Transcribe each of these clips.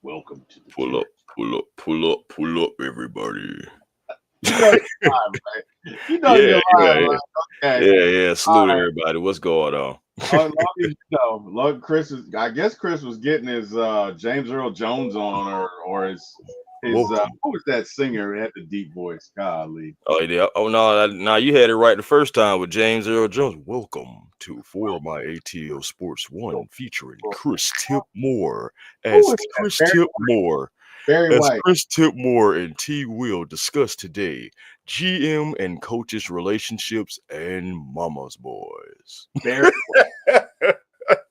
Welcome to the Pull gym. up, pull up, pull up, pull up, everybody. You know you're live, right? You know Yeah, you're yeah, live, yeah, right? Okay. yeah. All Salute right. everybody. What's going on? As long as you know, look, Chris is. I guess Chris was getting his James Earl Jones on, or his Welcome. who was that singer who had the deep voice? Golly. Oh yeah. Oh no, no, you had it right the first time with James Earl Jones. Welcome to For My ATL Sports One, featuring Chris Tip Moore Who as is that? Chris Tip Moore. Barry As White. Chris Tipmore and T-Will discuss today, GM and coaches relationships and mama's boys. Barry.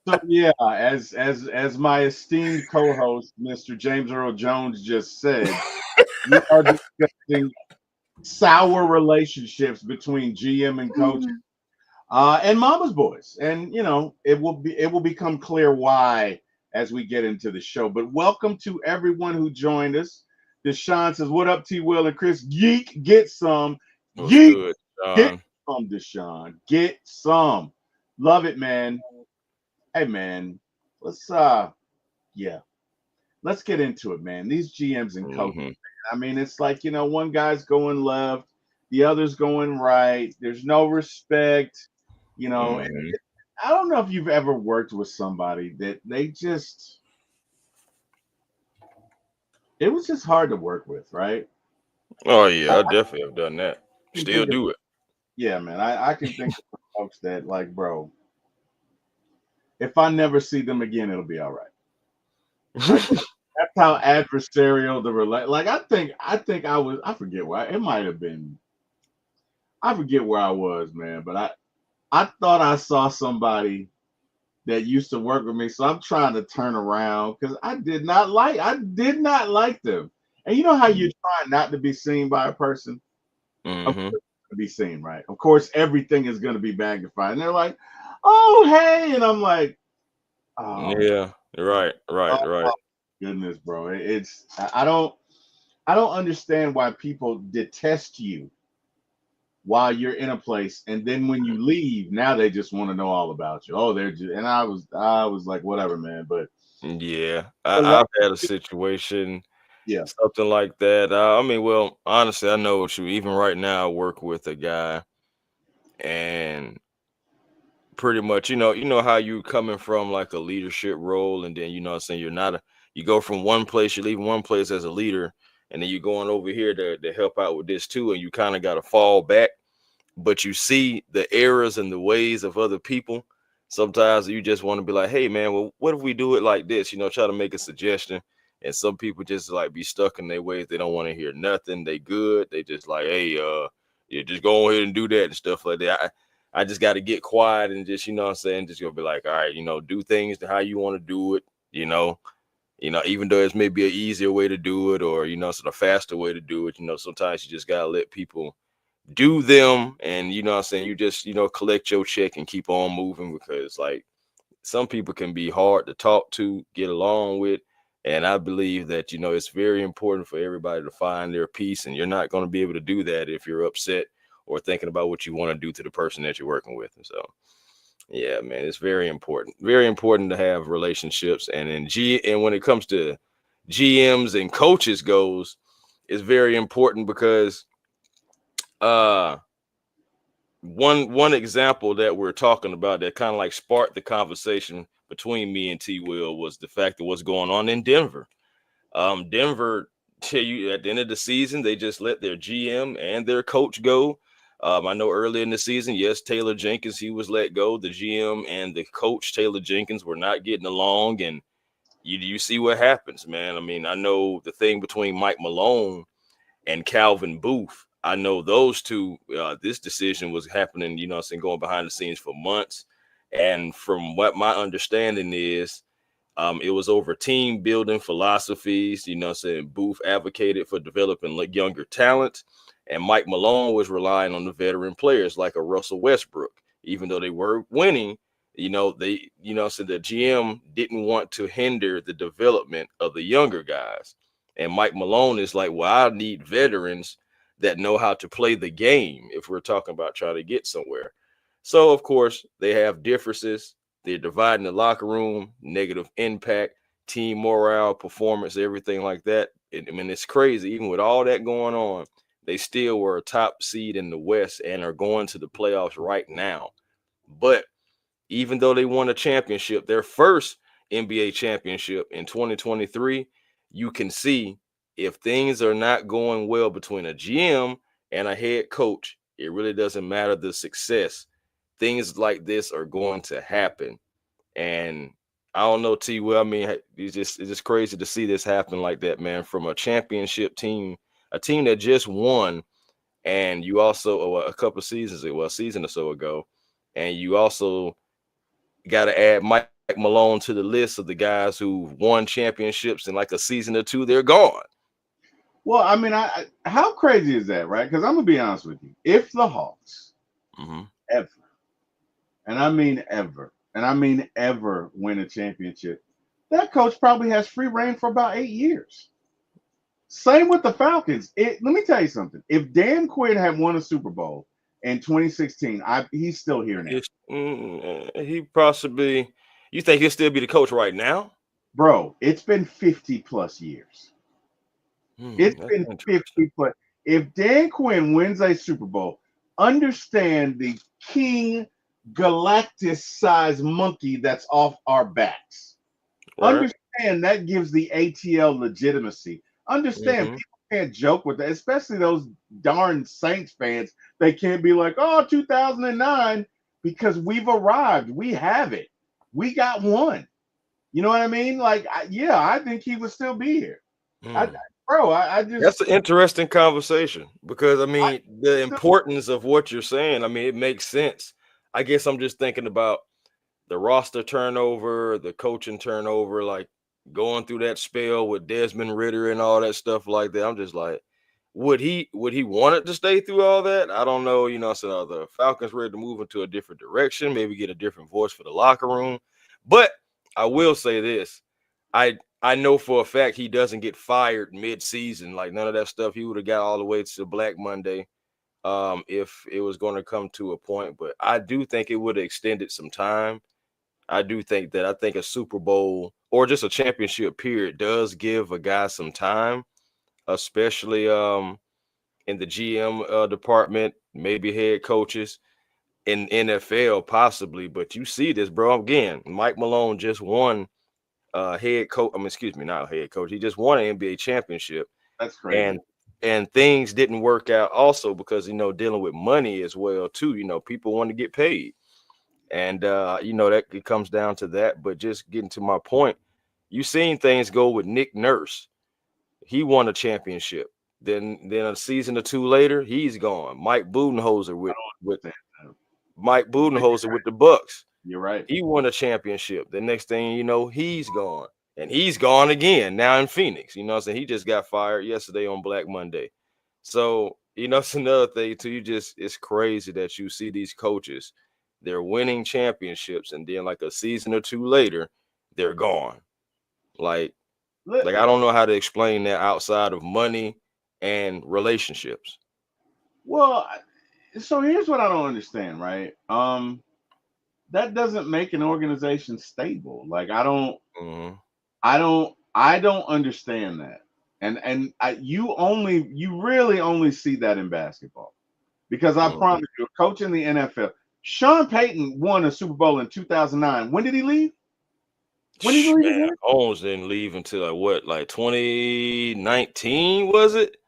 So yeah, as my esteemed co-host, Mr. James Earl Jones, just said, we are discussing sour relationships between GM and coaches and Mama's boys, and it will become clear why as we get into the show. But welcome to everyone who joined us. Deshaun says, "What up, T. Will and Chris? Geek, get some. What's Geek, good, get John? some. Deshaun, get some. Love it, man. Hey, man. Let's yeah, let's get into it, man. These GMs and coaches. Hmm. I mean, it's like, one guy's going left, the other's going right. There's no respect, and Hmm. I don't know if you've ever worked with somebody that it was just hard to work with, right? Oh yeah, I definitely have done that. I can Still think of, do it. yeah, man. I can think of some folks that, like, bro, if I never see them again, it'll be all right. Like, that's how adversarial the relate. Like, I think I forget where it might have been. I forget where I was, man, but I thought I saw somebody that used to work with me, so I'm trying to turn around because I did not like them. And you know how you try not to be seen by a person? Of Hmm. course, to be seen, right? Of course, everything is going to be magnified, and they're like, "Oh, hey," and I'm like, "Oh, Yeah. Right. Right. oh Right. goodness, bro." I don't understand why people detest you while you're in a place, and then when you leave, now they just want to know all about you. Oh, they're just, and I was like, whatever, man. Yeah. But I've had a situation, yeah, something like that. I mean, well, honestly, I know what you. Even right now, I work with a guy, and pretty much, you know how you coming from like a leadership role, and then what I'm saying, you're not a you go from one place, you leave one place as a leader, and then you're going over here to help out with this too, and you kind of got to fall back, but you see the errors and the ways of other people. Sometimes you just want to be like, hey man, well, what if we do it like this? Try to make a suggestion. And some people just like be stuck in their ways. They don't want to hear nothing. They good. They just like, hey, yeah, just go ahead and do that and stuff like that. I just got to get quiet and just, what I'm saying, just gonna be like, all right, do things how you want to do it, you know. Even though it's maybe an easier way to do it, or sort of faster way to do it, sometimes you just gotta let people do them, and what I'm saying, you just collect your check and keep on moving, because like some people can be hard to talk to, get along with. And I believe that it's very important for everybody to find their peace, and you're not going to be able to do that if you're upset or thinking about what you want to do to the person that you're working with. And so yeah, man, it's very important to have relationships. And when it comes to GMs and coaches goes, it's very important because uh one example that we're talking about that kind of like sparked the conversation between me and T-Will was the fact of what's going on in Denver. Denver, tell you, at the end of the season, they just let their GM and their coach go. I know early in the season, yes, Taylor Jenkins, he was let go. The GM and the coach, Taylor Jenkins, were not getting along, and you see what happens, man. I mean, I know the thing between Mike Malone and Calvin Booth. I know those two, this decision was happening, what I'm saying, going behind the scenes for months. And from what my understanding is, it was over team building philosophies. What I'm saying, Booth advocated for developing younger talent, and Mike Malone was relying on the veteran players like a Russell Westbrook. Even though they were winning, so the GM didn't want to hinder the development of the younger guys. And Mike Malone is like, well, I need veterans that know how to play the game if we're talking about trying to get somewhere. So, of course, they have differences. They're dividing the locker room, negative impact. team morale, performance, everything like that. I mean, it's crazy. Even with all that going on, they still were a top seed in the West and are going to the playoffs right now. But even though they won a championship, their first NBA championship in 2023, you can see if things are not going well between a GM and a head coach, it really doesn't matter the success. Things like this are going to happen. And I don't know, T-Will. I mean, it's just crazy to see this happen like that, man, from a championship team, a team that just won, and you also a couple of seasons, well, a season or so ago, and you also got to add Mike Malone to the list of the guys who won championships in like a season or two. They're gone. Well, I mean, how crazy is that, right? Because I'm gonna be honest with you. If the Hawks ever, and I mean ever, win a championship, that coach probably has free reign for about 8 years. Same with the Falcons. Let me tell you something. If Dan Quinn had won a Super Bowl in 2016, he's still here now. He possibly. You think he'll still be the coach right now? Bro, it's been 50 plus years. It's been 50 plus. If Dan Quinn wins a Super Bowl, understand the King Galactus size monkey that's off our backs. Right. Understand that gives the ATL legitimacy. Understand people can't joke with that, especially those darn Saints fans. They can't be like, oh, 2009, because we've arrived. We have it. We got one. You know what I mean? Like, I think he would still be here. I just. That's an interesting conversation because, I mean, the importance of what you're saying, I mean, it makes sense. I guess I'm just thinking about the roster turnover, the coaching turnover, like going through that spell with Desmond Ridder and all that stuff like that. I'm just like, would he want it to stay through all that? I don't know. You know, so the Falcons ready to move into a different direction, maybe get a different voice for the locker room. But I will say this. I know for a fact he doesn't get fired mid-season. Like none of that stuff. He would have got all the way to Black Monday if it was going to come to a point. But I do think it would have extended some time. I do think that. I think a Super Bowl or just a championship period does give a guy some time, especially in the GM department, maybe head coaches in NFL possibly. But you see this, bro. Again, Mike Malone just won head coach. I mean, excuse me, not head coach. He just won an NBA championship. That's crazy. And things didn't work out also because, dealing with money as well too. People want to get paid. And, that it comes down to that. But just getting to my point, you seen things go with Nick Nurse. He won a championship. Then a season or two later, he's gone. Mike Budenholzer with the Bucks. You're right. He won a championship. The next thing you know, he's gone. And he's gone again now in Phoenix. You know what I'm saying? He just got fired yesterday on Black Monday. So, it's another thing too. It's crazy that you see these coaches. They're winning championships, and then like a season or two later, they're gone. Like I don't know how to explain that outside of money and relationships. Well, so here's what I don't understand, right? That doesn't make an organization stable. Like I don't understand that. And you really only see that in basketball. Because I promise you, a coach in the NFL, Sean Payton won a Super Bowl in 2009. When did he leave? When did he leave? Man, Owens didn't leave until like 2019, was it?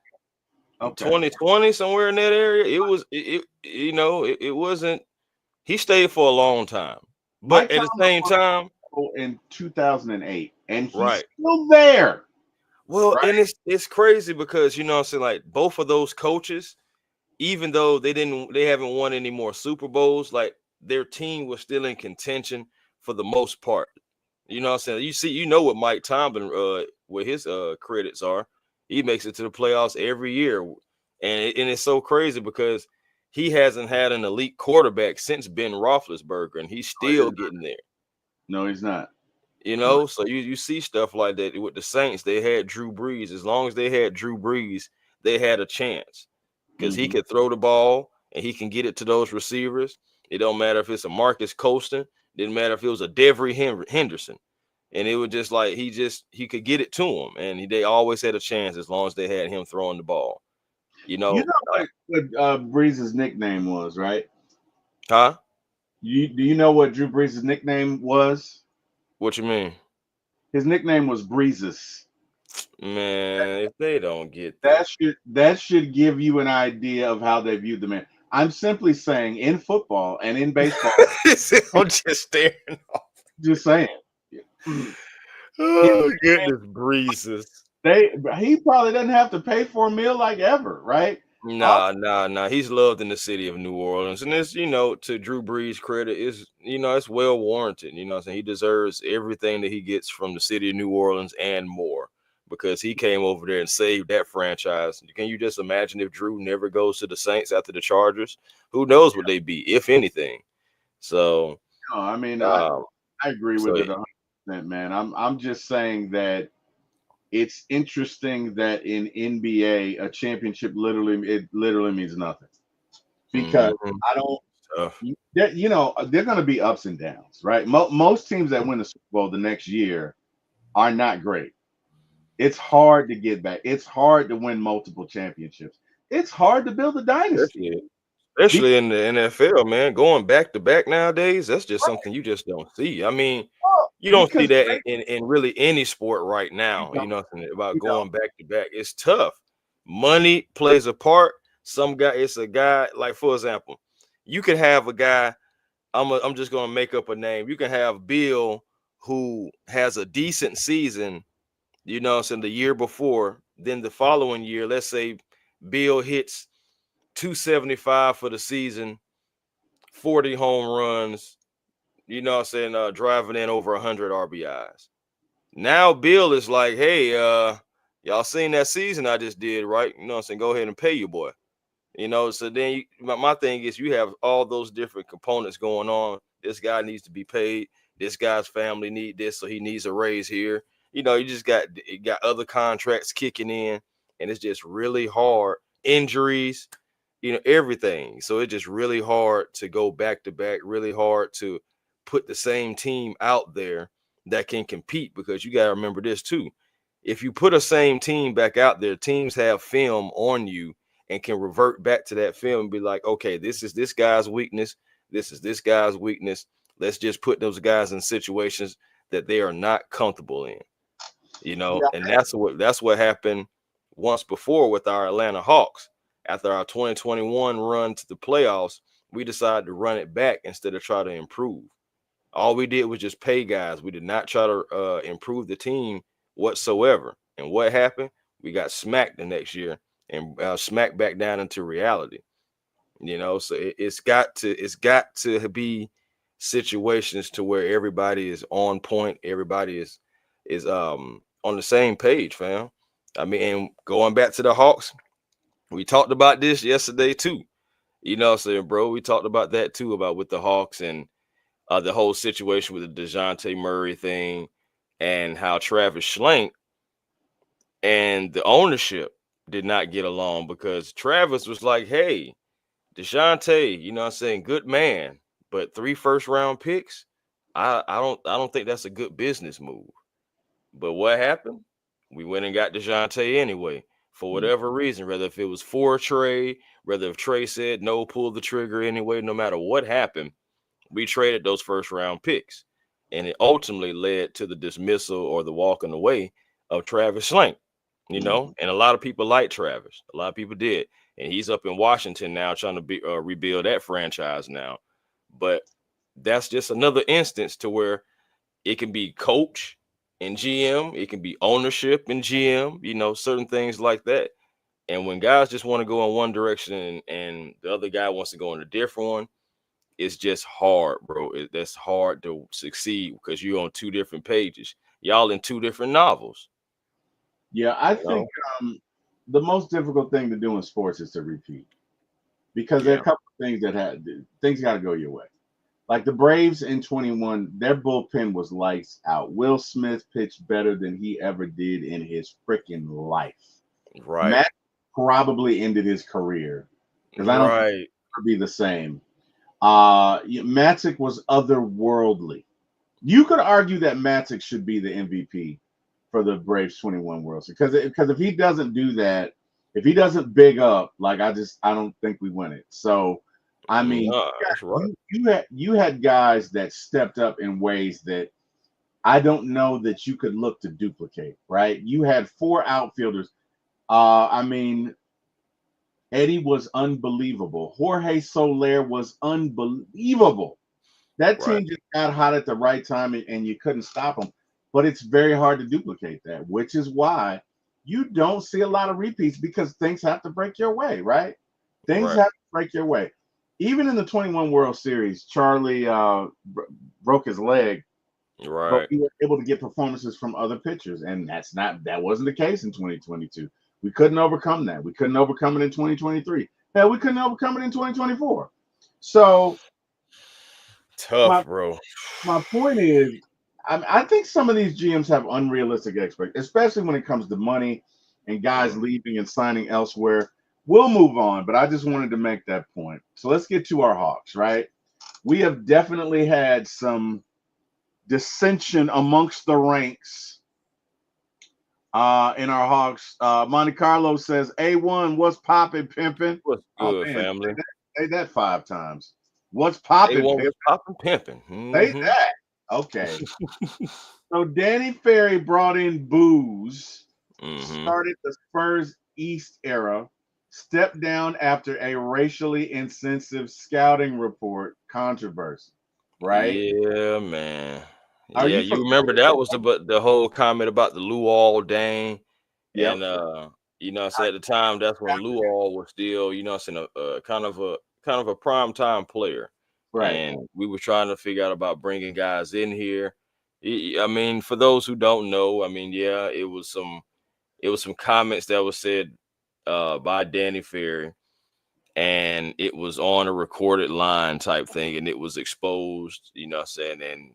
Okay. 2020, somewhere in that area. It was it wasn't. He stayed for a long time, but at the same time, in 2008, and he's still there. Well, and it's crazy because I'm saying, like, both of those coaches, even though they haven't won any more Super Bowls, like their team was still in contention for the most part. You know what I'm saying? You know what Mike Tomlin what his credits are. He makes it to the playoffs every year, and it's so crazy because he hasn't had an elite quarterback since Ben Roethlisberger, and he's still getting there. No, he's not. So you see stuff like that with the Saints. They had Drew Brees. As long as they had Drew Brees, they had a chance because he could throw the ball and he can get it to those receivers. It don't matter if it's a Marcus Colston. Didn't matter if it was a Devery Henderson. and it was just like he could get it to him, and they always had a chance as long as they had him throwing the ball. You You know, know what Breeze's nickname was, right? huh? Do you know what Drew Brees' nickname was? What you mean, His nickname was Breezes. man? If they don't get That this, should give you an idea of how they viewed the man. I'm simply saying in football and in baseball, I'm just staring. just saying. Yeah, Oh goodness, breezes. he probably doesn't have to pay for a meal like ever, right? All Nah. He's loved in the city of New Orleans, and it's to Drew Brees' credit, is it's well warranted. You know what I'm saying? He deserves everything that he gets from the city of New Orleans and more, because he came over there and saved that franchise. Can you just imagine if Drew never goes to the Saints after the Chargers? Who knows what they be, if anything? So, no, I mean, um, I agree so with it 100%, man. I'm just saying that it's interesting that in NBA a championship literally means nothing because mhm, I don't. tough. They're going to be ups and downs, right? Most teams that win the Super Bowl the next year are not great. It's hard to get back. It's hard to win multiple championships. It's hard to build a dynasty. Especially Because, especially in the NFL, man, going back to back nowadays, that's just something you just don't see. I mean, you don't see because that in really any sport right you now. don't, About you know, going back to back. It's tough. Money plays a part. It's a guy, like, for example, you could have a guy. I'm just gonna make up a name. You can have Bill, who has a decent season, the year before. Then the following year, let's say Bill hits 275 for the season, 40 home runs, driving in over 100 RBIs. Now Bill is like, hey, y'all seen that season I just did, right? Go ahead and pay your boy. So then my thing is, you have all those different components going on. This guy needs to be paid. This guy's family need this, so he needs a raise here. You just got other contracts kicking in, and it's just really hard. Injuries, everything. So it's just really hard to go back to back, really hard to put the same team out there that can compete, because you got to remember this too. If you put a same team back out there, teams have film on you and can revert back to that film and be like, okay, this is this guy's weakness. This is this guy's weakness. Let's just put those guys in situations that they are not comfortable in, yeah, and that's what happened once before with our Atlanta Hawks. After our 2021 run to the playoffs, we decided to run it back instead of try to improve. All we did was just pay guys. We did not try to improve the team whatsoever. And what happened? We got smacked the next year and smacked back down into reality. So it's got to be situations to where everybody is on point. Everybody is on the same page, fam. I mean, and going back to the Hawks, we talked about this yesterday too. What I'm saying, bro? We talked about that too, about with the Hawks and the whole situation with the DeJounte Murray thing, and how Travis Schlenk and the ownership did not get along, because Travis was like, hey, DeJounte, what I'm saying, good man, but 3 first round picks, I don't think that's a good business move. But what happened? We went and got DeJounte anyway, for mm, whatever reason, whether if it was for Trey, whether if Trey said no, pull the trigger anyway, no matter what happened, we traded those first round picks. And it ultimately led to the dismissal or the walking away of Travis Schlenk, mm. and a lot of people like Travis. A lot of people did. And he's up in Washington now trying to rebuild that franchise now. But that's just another instance to where it can be coach and GM, it can be ownership and GM, certain things like that. And when guys just want to go in one direction, and the other guy wants to go in a different one, it's just hard, bro. That's hard to succeed because you're on two different pages. Y'all in two different novels, Yeah, I you think know? the most difficult thing to do in sports is to repeat because there are a Yeah, couple of things that had things got to go your way. Like the Braves in 21, their bullpen was lights out. Will Smith pitched better than he ever did in his freaking life. right, Matt probably ended his career because I don't think right. it'll be the same. Matzek was otherworldly. You could argue that Matic should be the MVP for the Braves 21 World Series because if he doesn't do that, if he doesn't big up, like I don't think we win it. So I mean, Nah, that's right. you had guys that stepped up in ways that I don't know that you could look to duplicate. Right? You had four outfielders. I mean, Eddie was unbelievable. Jorge Soler was unbelievable. That Right. team just got hot at the right time and you couldn't stop them. But it's very hard to duplicate that, which is why you don't see a lot of repeats because things have to break your way, right? Things Right. have to break your way. Even in the 21 World Series, Charlie broke his leg, but Right. we were able to get performances from other pitchers, and that wasn't the case in 2022. We couldn't overcome that. We couldn't overcome it in 2023. Hell, we couldn't overcome it in 2024. So my Tough, bro. my point is, I think some of these GMs have unrealistic expectations, especially when it comes to money and guys Mm. leaving and signing elsewhere. We'll move on, but I just wanted to make that point. So let's get to our Hawks, right? We have definitely had some dissension amongst the ranks in our Hawks. Monte Carlo says, A1, what's popping, pimping? What's Oh, good, man, family? say that 5 times. What's They popping, one pimping? was popping pimping. Say Mm-hmm. that. Okay. So Danny Ferry brought in booze, Mm-hmm. started the Spurs East era, stepped down after a racially insensitive scouting report controversy. Right? Yeah, man. Are Yeah, you you familiar remember with that that? was the whole comment about the Luol Dane, Yep. and I said at the time that's when Luol was still, I saying a kind of a prime time player, Right. and we were trying to figure out about bringing guys in here. I mean, for those who don't know, I mean, yeah, it was some comments that was said by Danny Ferry, and it was on a recorded line type thing, and it was exposed, what I'm saying, and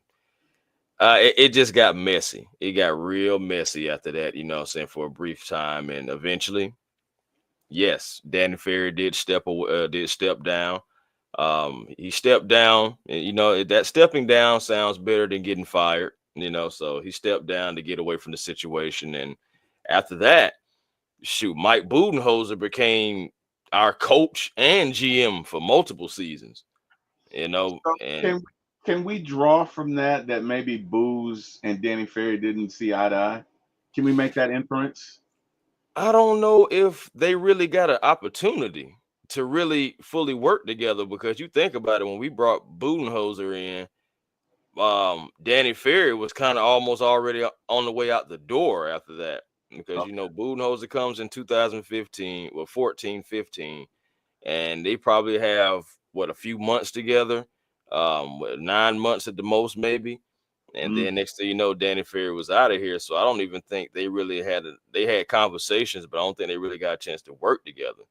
it just got messy. It got real messy after that, what I'm saying, for a brief time, and eventually, yes, Danny Ferry did step down. He stepped down, and that stepping down sounds better than getting fired, so he stepped down to get away from the situation, and after that, shoot, Mike Budenholzer became our coach and GM for multiple seasons, So and can we draw from that maybe Booze and Danny Ferry didn't see eye to eye? Can we make that inference? I don't know if they really got an opportunity to really fully work together, because you think about it, when we brought Budenholzer in, Danny Ferry was kind of almost already on the way out the door after that, because Okay. Budenholzer comes in 2015, well 14, 15, and they probably have what, a few months together, 9 months at the most maybe, and Mm, then next thing you know, Danny Ferry was out of here. So I don't even think they really they had conversations, but I don't think they really got a chance to work together.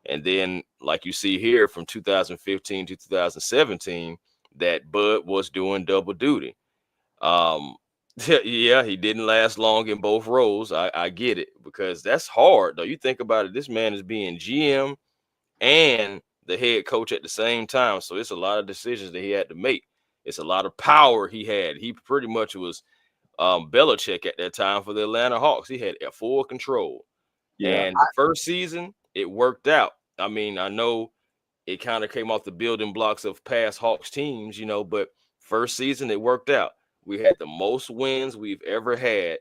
And then, like you see here, from 2015 to 2017, that Bud was doing double duty. Um, yeah, he didn't last long in both roles. I get it, because that's hard though. You think about it, this man is being GM and the head coach at the same time. So it's a lot of decisions that he had to make. It's a lot of power he had. He pretty much was Belichick at that time for the Atlanta Hawks. He had full control. yeah. And the first season, it worked out. I mean, I know it kind of came off the building blocks of past Hawks teams, but first season it worked out. We had the most wins we've ever had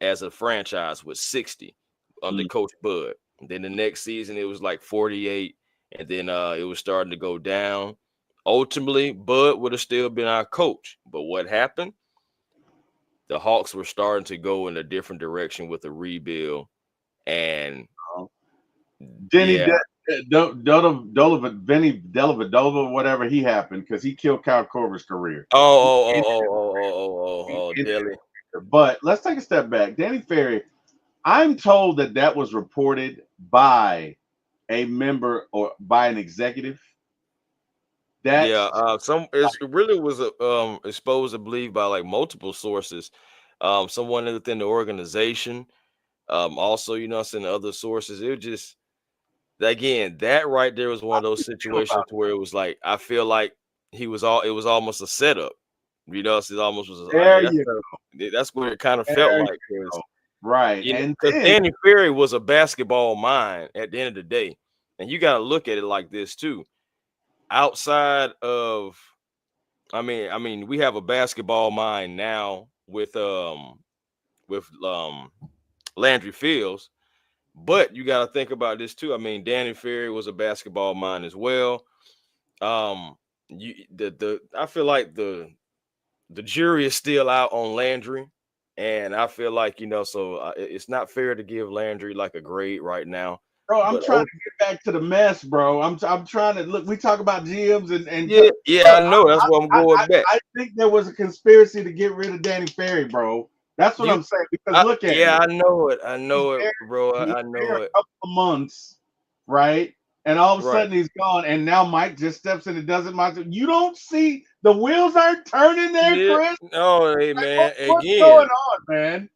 as a franchise with 60 under Mm, Coach Bud. And then the next season it was like 48, and then it was starting to go down. Ultimately, Bud would have still been our coach, but what happened? The Hawks were starting to go in a different direction with a rebuild, and no. Denny yeah. Vinny Dellavedova, whatever he happened, because he killed Kyle Korver's career. Oh, He oh, oh, ended oh, it. oh, oh, He oh, oh, ended Delhi. it. But let's take a step back. Danny Ferry, I'm told that was reported by a member or by an executive. Yeah, That's it really was exposed, I believe, by like multiple sources. Someone within the organization, also, some other sources. It was just, again, that right there was one of those feel about situations where it was like, I feel like it was almost a setup. You know, so it almost was There you go. that's what it kind of felt There you like, because go. Right. you know, And because then, Danny Ferry was a basketball mind at the end of the day, and you got to look at it like this too. Outside of, I mean, we have a basketball mind now with Landry Fields, but you got to think about this too. I mean, Danny Ferry was a basketball mind as well. The I feel like the jury is still out on Landry, and I feel like, so it's not fair to give Landry like a grade right now. bro, I'm But trying to get back to the mess, bro. I'm trying to look. We talk about GMs and yeah, yeah, look, I know that's why I'm going back. I think there was a conspiracy to get rid of Danny Ferry, bro. That's what You, I'm saying. Because look at yeah, it. I He's know it, there. bro. He's I there know a it. couple of months, right? And all of a Right. sudden he's gone, and now Mike just steps in and does it. Mike, you don't see the wheels aren't turning there, Yeah. Chris. No, hey Like, man. what's going Again, on, man?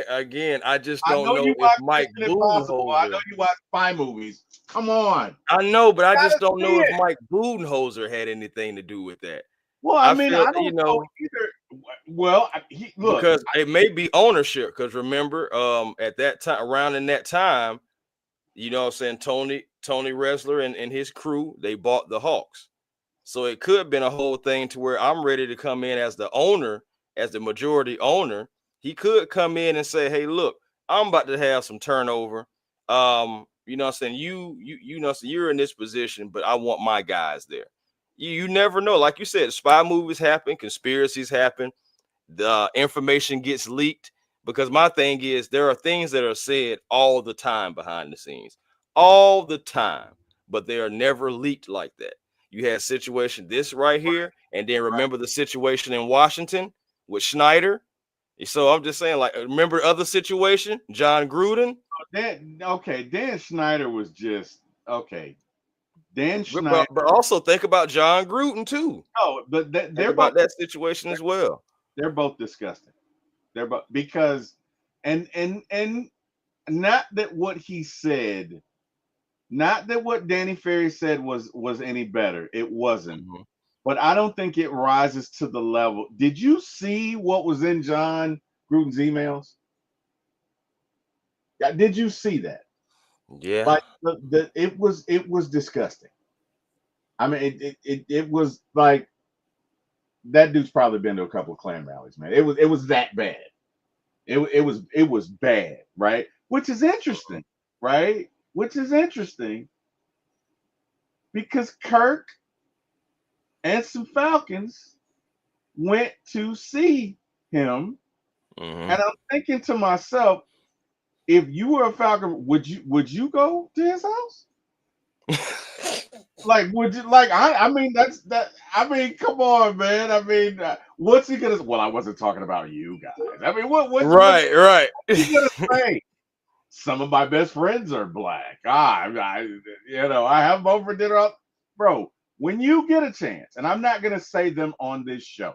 again. I just I don't know you know if watch Mike Mission Impossible. I know Budenholzer. you watch spy movies. Come on, I know, but I gotta just don't see know if it. Mike Budenholzer had anything to do with that. Well, I I mean, feel, I don't know either. Well, look, because it may be ownership. Because remember, at that time, around in that time, what I'm saying, Tony Wrestler and his crew, they bought the Hawks. So it could have been a whole thing to where I'm ready to come in as the owner, as the majority owner. He could come in and say, "Hey, look, I'm about to have some turnover. What I'm saying, so you're in this position, but I want my guys there." You never know. Like you said, spy movies happen, conspiracies happen, the information gets leaked, because my thing is there are things that are said all the time behind the scenes, all the time, but they are never leaked like that. You had situation this right here, and then remember the situation in Washington with Schneider. So I'm just saying, like, remember other situation, John Gruden. Dan Schneider was just okay. Dan but, Schneider. but also think about John Gruden too. Oh, but Think they're both about that situation as well. they're both disgusting. They're both because and not that what he said, not that what Danny Ferry said was any better. It wasn't. Mhm. But I don't think it rises to the level. Did you see what was in John Gruden's emails? Yeah, did you see that? Yeah. Like it was disgusting. I mean, it was like that dude's probably been to a couple of Klan rallies, man. It was that bad. It was bad, right? Which is interesting, right? Which is interesting because Kirk and some Falcons went to see him, Hmm. and I'm thinking to myself, if you were a Falcon, would you go to his house? Like, would you like? I mean, that's that. I mean, come on, man. I mean, what's he gonna? Well, I wasn't talking about you guys. I mean, what's Right, right. he gonna say? Some of my best friends are black. I have them over for dinner. Bro, when you get a chance, and I'm not gonna say them on this show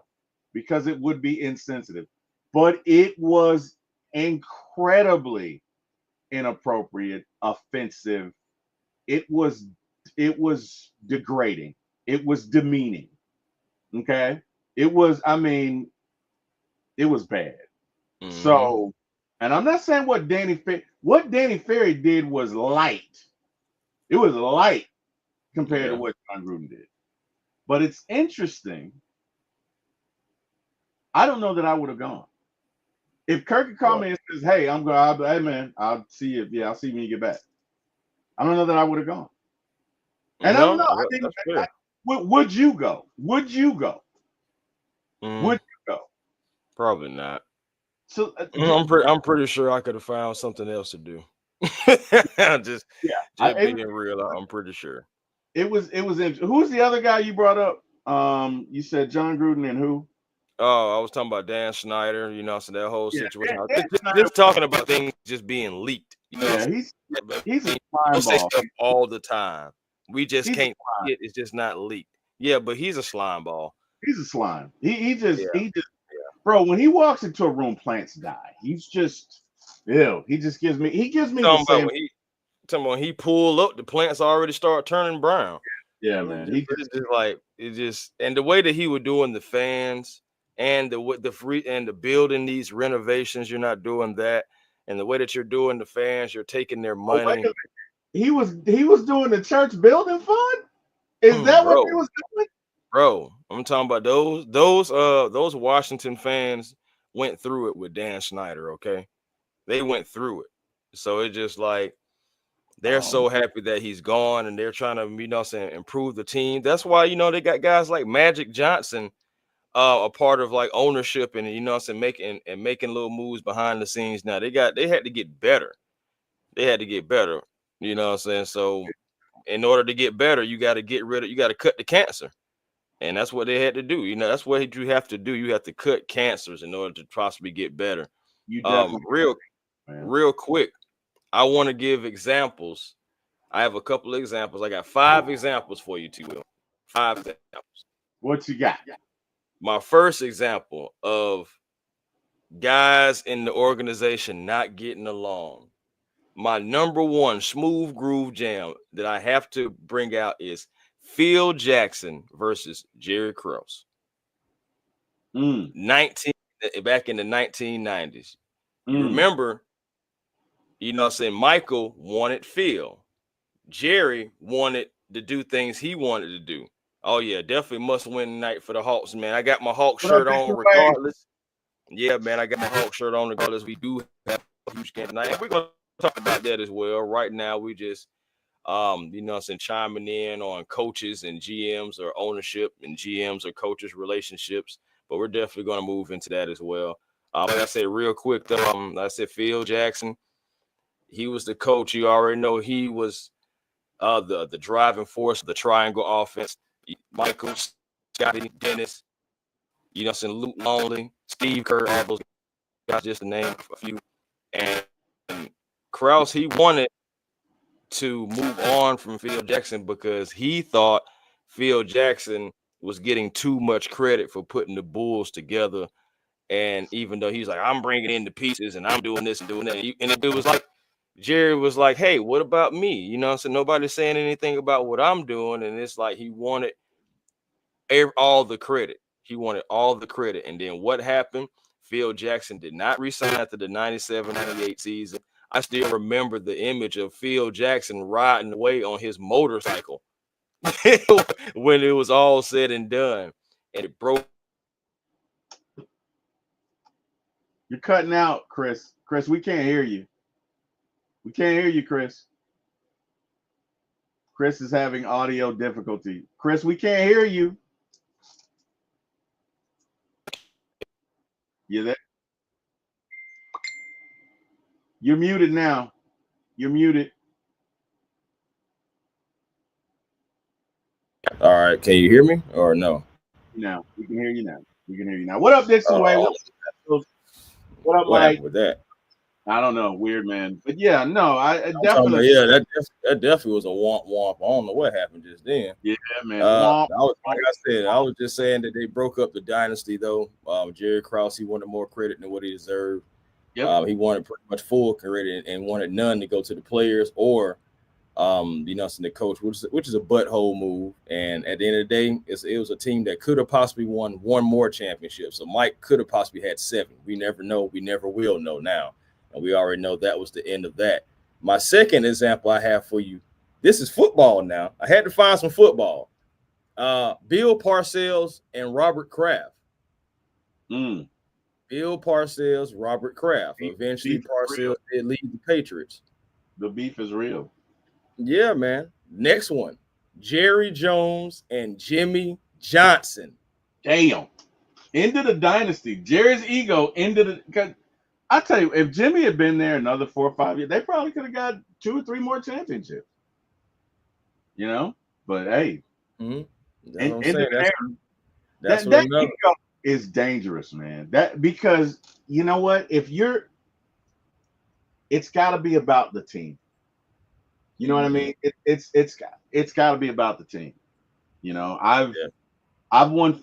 because it would be insensitive, but it was incredibly inappropriate, offensive. It was degrading. It was demeaning. Okay. I mean, it was bad. Hmm. So, and I'm not saying what Danny Ferry did was light. It was light compared to Yeah. what John Gruden did. But it's interesting. I don't know that I would have gone. If Kirk had called Right. me and says, "Hey, I'm going. Hey, man, I'll see you. Yeah, I'll see you when you get back." I don't know that I would have gone. And I don't know. No, I think. that's fair. Would you go? Would you go? Mm, Would you go? probably not. So, I'm pretty sure I could have found something else to do. just yeah, just being real, I'm pretty sure. it was interesting. Who's the other guy you brought up? You said John Gruden and who? Oh, I was talking about Dan Schneider, so that whole Yeah, situation. Dan Snyder. Just talking about things just being leaked. Yeah, he's a People slime say ball. stuff all the time. We just He's a can't slime. see it. It's just not leaked. Yeah, but he's a slime ball. He's a slime. Yeah, He just yeah. bro. When he walks into a room, plants die. He's just ew. He gives me the Talking about same. when he pull up, the plants already start turning brown. Yeah, And man. He it's just just like it just, and the way that he was doing the fans, and the free and the building these renovations, you're not doing that. And the way that you're doing the fans, you're taking their Oh, wait a money. minute. He was doing the church building fund? Is that what he Bro, was doing? bro, I'm talking about those Washington fans went through it with Dan Snyder, okay? They went through it. So it's just like they're Oh, so happy that he's gone and they're trying to, saying, improve the team. That's why, they got guys like Magic Johnson a part of like ownership and saying, making little moves behind the scenes. Now they had to get better. They had to get better. You know what I'm saying? So in order to get better, you got to you got to cut the cancer. And that's what they had to do. That's what you have to do. You have to cut cancers in order to possibly get better. you definitely, Real man. real quick, I want to give examples. I have a couple of examples. I got 5 examples for you, T-Wil. 5 examples. What you got? My first example of guys in the organization not getting along. My number one smooth groove jam that I have to bring out is Phil Jackson versus Jerry Krause. 19 back in the 1990s. You remember, saying Michael wanted Phil. Jerry wanted to do things he wanted to do. Oh yeah, definitely must win night for the Hawks, man. I got my Hawk What up, shirt on Mr. Wade? regardless. Yeah, man, I got my Hawk shirt on regardless. We do have a huge game tonight. And we're gonna talk about that as well. Right now, we just chiming in on coaches and GMs or ownership and GMs or coaches relationships. But we're definitely gonna move into that as well. Like I said, real quick though, like I said, Phil Jackson, he was the coach. You already know he was the driving force of the triangle offense. Michael, Scotty, Dennis, Luke Longley, Steve Kerr, all those guys, just to name a few. And Krause, he wanted to move on from Phil Jackson because he thought Phil Jackson was getting too much credit for putting the Bulls together. And even though he's like, I'm bringing in the pieces and I'm doing this and doing that. And it was like, Jerry was like, hey, what about me? So nobody's saying anything about what I'm doing. And it's like he wanted all the credit. He wanted all the credit. And then what happened? Phil Jackson did not resign after the 97-98 season. I still remember the image of Phil Jackson riding away on his motorcycle when it was all said and done. And it broke. You're cutting out, Chris. Chris, we can't hear you. We can't hear you, Chris. Chris is having audio difficulty. Chris, we can't hear you. You there? You're muted now. You're muted. All right. Can you hear me or no? Now we can hear you now. We can hear you now. What up, Dixon Way? What up, What Mike? happened with that? I don't know. Weird, man. But yeah, no, I About, definitely. yeah, that definitely was a womp womp. I don't know what happened just then. Yeah, man. Like I said, I was just saying that they broke up the dynasty though. Jerry Krause, he wanted more credit than what he deserved. Yep. He wanted pretty much full credit and wanted none to go to the players or the coach, which is a butthole move. And at the end of the day, it was a team that could have possibly won one more championship. So Mike could have possibly had 7. We never know. We never will know now. And we already know that was the end of that. My second example I have for you, this is football now. I had to find some football. Bill Parcells and Robert Kraft. Bill Parcells, Robert Kraft. Eventually, Parcells did leave the Patriots. The beef is real. Yeah, man. Next one, Jerry Jones and Jimmy Johnson. Damn. Into the dynasty. Jerry's ego into the. I tell you, if Jimmy had been there another 4 or 5 years, they probably could have got 2 or 3 more championships. But hey, that's what I'm saying. That ego is dangerous, man. That because you know what? It's got to be about the team. You know what I mean? It's got to be about the team. I've won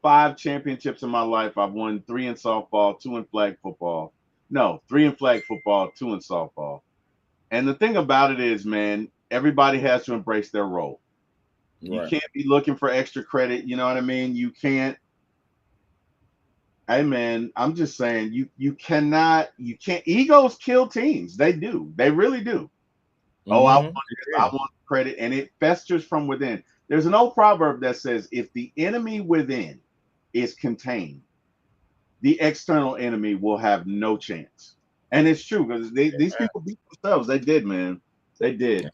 5 championships in my life. I've won 3 in softball, 2 in flag football. No, 3 in flag football, 2 in softball. And the thing about it is, man, everybody has to embrace their role. You can't be looking for extra credit. You know what I mean? You can't Hey man, I'm just saying you can't egos kill teams. They do. They really do. Oh, I want this, I Yeah. want credit, and it festers from within. There's an old proverb that says if the enemy within is contained, the external enemy will have no chance. And it's true because these people beat themselves. They did, man. They did.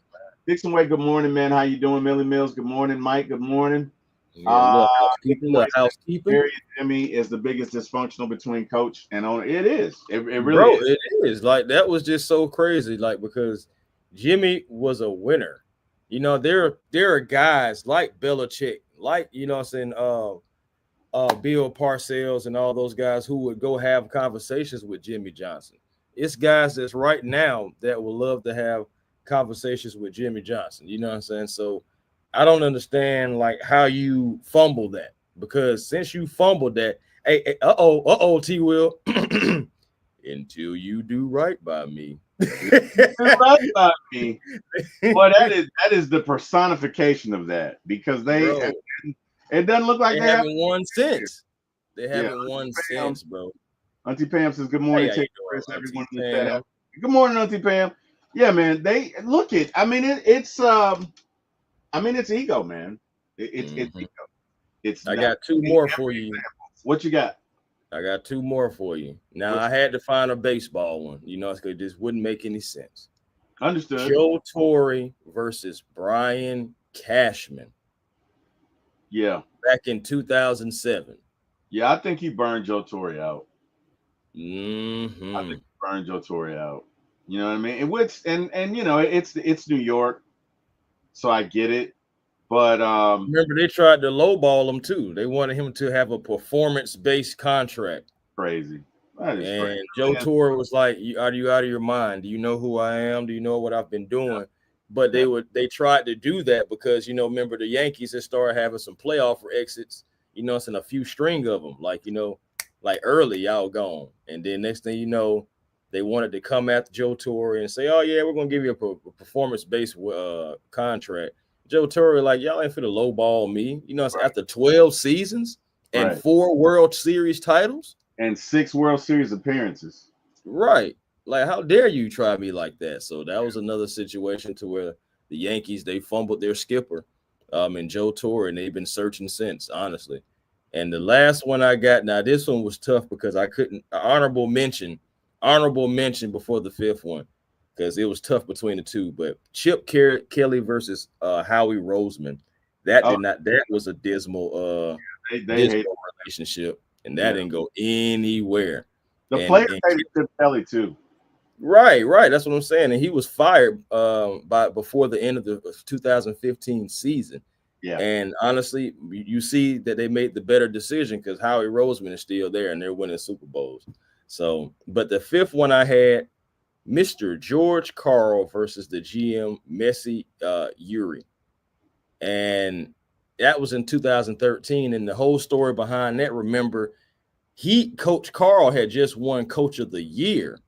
Dixon Way, good morning, man. How you doing? Millie Mills, good morning. Mike, good morning. Yeah, a little housekeeping, Dixon Way said Barry and Jimmy is the biggest dysfunctional between coach and owner. It is. It really bro. is. It is like that was just so crazy, like because Jimmy was a winner. You know, there are guys like Belichick, like you know, what I'm saying, Bill Parcells and all those guys who would go have conversations with Jimmy Johnson. It's guys that's right now that would love to have conversations with Jimmy Johnson. You know what I'm saying? So I don't understand like how you fumble that because since you fumbled that, hey T-Will, until you do right by me. Right by me. Well, that is the personification of that because Bro, it doesn't look like they they have. haven't won since. They Yeah, haven't won Pam, since, bro. Auntie Pam says good Hey, morning. how you Take doing, Chris, everyone Auntie in the chat. Pam? Good morning, Auntie Pam. Yeah, man. They look it. I mean, it's ego, man. It's Mm-hmm. ego. It's I not got two every more for you. example. What you got? I got two more for you. Now What's I had to find a baseball one. You know, it just wouldn't make any sense. understood? Joe Torre versus Brian Cashman Yeah, back in 2007. yeah. I think he burned Joe Torre out. I Mm-hmm. think he burned Joe Torre out. You know what I mean? And you know it's New York, so I get it. But Remember, they tried to lowball him too. They wanted him to have a performance-based contract. crazy. That is crazy. And Joe Torre was like, Are you out of your mind? Do you know who I am? Do you know what I've been doing?" But Yeah, they tried to do that because remember the Yankees had started having some playoff exits. It's in a few string of them, like early y'all gone, and then next thing you know, they wanted to come after Joe Torre and say, "Oh yeah, we're gonna give you a performance-based contract." Joe Torre like, "Y'all ain't finna lowball me." It's right, after 12 seasons and right. 4 World Series titles. And 6 World Series appearances. Right. Like, how dare you try me like that? So that was another situation to where the Yankees, they fumbled their skipper, and Joe Torre, and they've been searching since, honestly. And the last one I got, now this one was tough because I couldn't honorable mention before the fifth one, because it was tough between the two. But Chip Kelly versus Howie Roseman. Oh, That was a they hate. dismal relationship, and that Yeah, didn't go anywhere. the And players hated Chip Kelly too. right. That's what I'm saying. And he was fired by before the end of the 2015 season. Yeah. And honestly, you see that they made the better decision because Howie Roseman is still there and they're winning Super Bowls. So, but the fifth one I had, Mr. George Karl versus the GM Messi Uri. And that was in 2013. And the whole story behind that, remember, Coach Karl had just won Coach of the Year.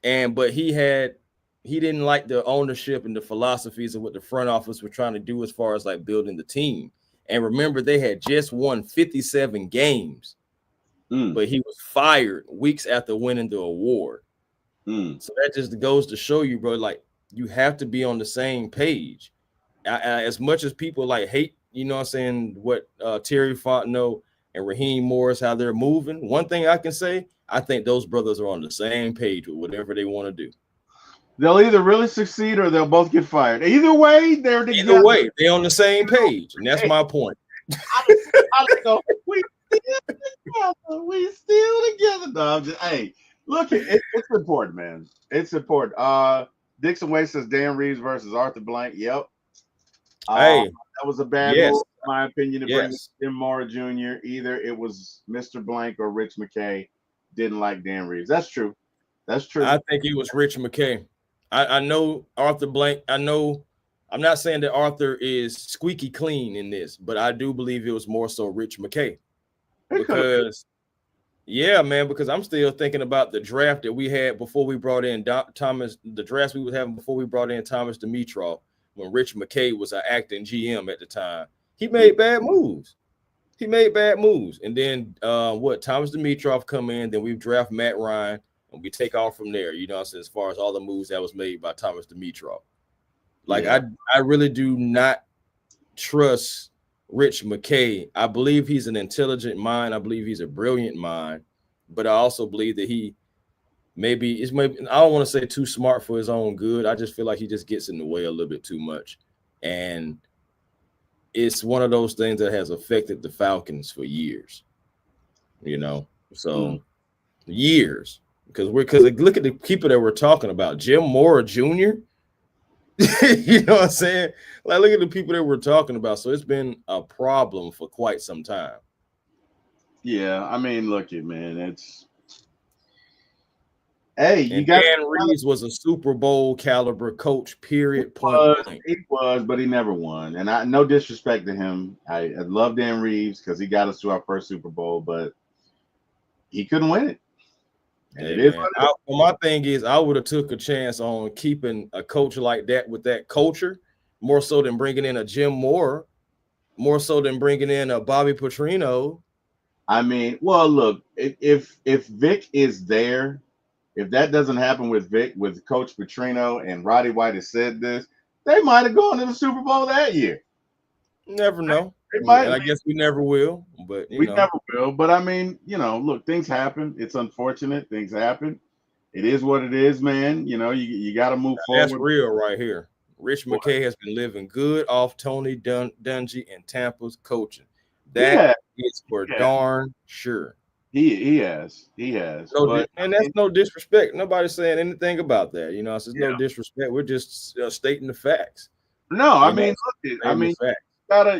But he didn't like the ownership and the philosophies of what the front office were trying to do as far as like building the team. And remember, they had just won 57 games, but he was fired weeks after winning the award. So that just goes to show you, bro, like you have to be on the same page. As much as people like hate, what I'm saying, what Terry Fontenot and Raheem Morris, how they're moving. One thing I can say, I think those brothers are on the same page with whatever they want to do. They'll either really succeed or they'll both get fired. Either way, they're together. Either way, they're on the same page, and that's my point. I don't know. We still together. No, I'm just, hey, look, it's important, man. It's important. Dixon Way says Dan Reeves versus Arthur Blank. Yep. Hey, that was a bad yes, move, in my opinion, to bring yes. Jim Mora Jr. Either it was Mr. Blank or Rich McKay didn't like Dan Reeves. That's true. That's true. I think it was Rich McKay. I know Arthur Blank. I'm not saying that Arthur is squeaky clean in this, but I do believe it was more so Rich McKay. Because, yeah, man, because I'm still thinking about the draft that we had before we brought in Thomas, the drafts we were having before we brought in Thomas Dimitrov, when Rich McKay was an acting GM at the time. He made bad moves. He made bad moves. And then Thomas Dimitrov come in, then we draft Matt Ryan, and we take off from there. You know, as far as all the moves that was made by Thomas Dimitrov. Like I really do not trust Rich McKay. I believe he's an intelligent mind. I believe he's a brilliant mind, but I also believe that he maybe I don't want to say too smart for his own good. I just feel like he just gets in the way a little bit too much. And it's one of those things that has affected the Falcons for years. You know, so years. Because look at the people that we're talking about. Jim Mora Jr. You know what I'm saying? Like, look at the people that we're talking about. So it's been a problem for quite some time. Yeah, I mean, look it, man. It's you got Dan Reeves was a Super Bowl caliber coach. Period. He was, but he never won. And no disrespect to him. I love Dan Reeves because he got us to our first Super Bowl, but he couldn't win it. And it is. My thing is, I would have took a chance on keeping a coach like that with that culture, more so than bringing in a Jim Moore, more so than bringing in a Bobby Petrino. I mean, well, look, if Vic is there, if that doesn't happen with Vic, with Coach Petrino, and Roddy White has said this, they might have gone to the Super Bowl that year. Never know. And I guess we never will, but we never will. But I mean, look, things happen. It's unfortunate. Things happen. It is what it is, man. You got to move forward. That's real right here. Rich McKay has been living good off Tony Dungy and Tampa's coaching. That is for darn sure. He has. And that's no disrespect. Nobody's saying anything about that. It's no disrespect. We're just stating the facts. No, I mean,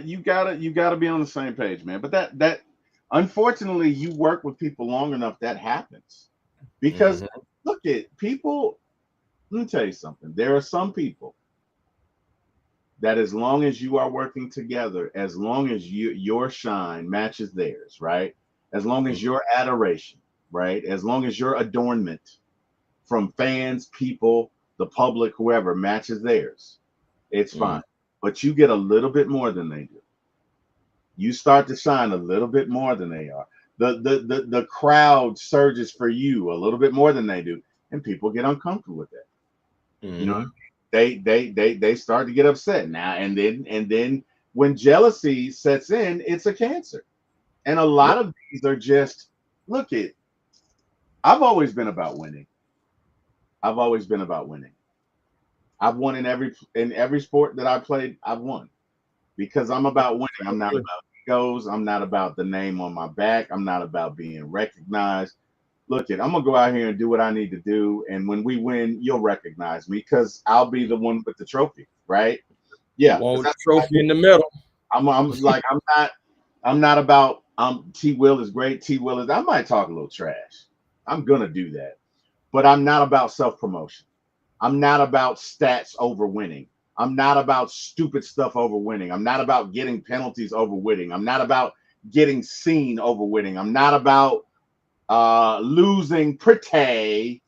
you gotta be on the same page, man. But that unfortunately, you work with people long enough, that happens. Because look at people. Let me tell you something. There are some people that, as long as you are working together, as long as your shine matches theirs, right? As long as your adoration, right? As long as your adornment from fans, people, the public, whoever matches theirs, it's fine. But you get a little bit more than they do. You start to shine a little bit more than they are. The crowd surges for you a little bit more than they do, and people get uncomfortable with that. You know, they start to get upset now, and then when jealousy sets in, it's a cancer. And a lot of these are just, look it. I've always been about winning. I've won in every sport that I played. I've won because I'm about winning. I'm not about egos. I'm not about the name on my back. I'm not about being recognized. Look it, I'm gonna go out here and do what I need to do, and when we win, you'll recognize me because I'll be the one with the trophy, right? Yeah, with the trophy in the middle. I'm not about. T-Wil is great. T-Wil is. I might talk a little trash. I'm gonna do that, but I'm not about self-promotion. I'm not about stats over winning. I'm not about stupid stuff over winning. I'm not about getting penalties over winning. I'm not about getting seen over winning. I'm not about losing pretty.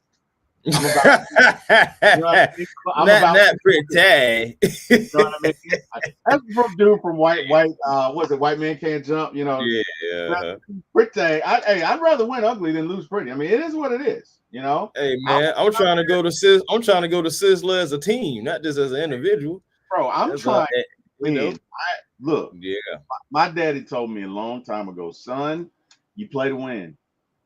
I'm about, not pretty. You know what I mean? That's from dude from White. Was it White Man Can't Jump? Yeah. Pretty. I'd rather win ugly than lose pretty. I mean, it is what it is. Hey man, I'm trying to go to Sizzler as a team, not just as an individual. Bro, I'm trying. Look. Yeah. My daddy told me a long time ago, son, you play to win.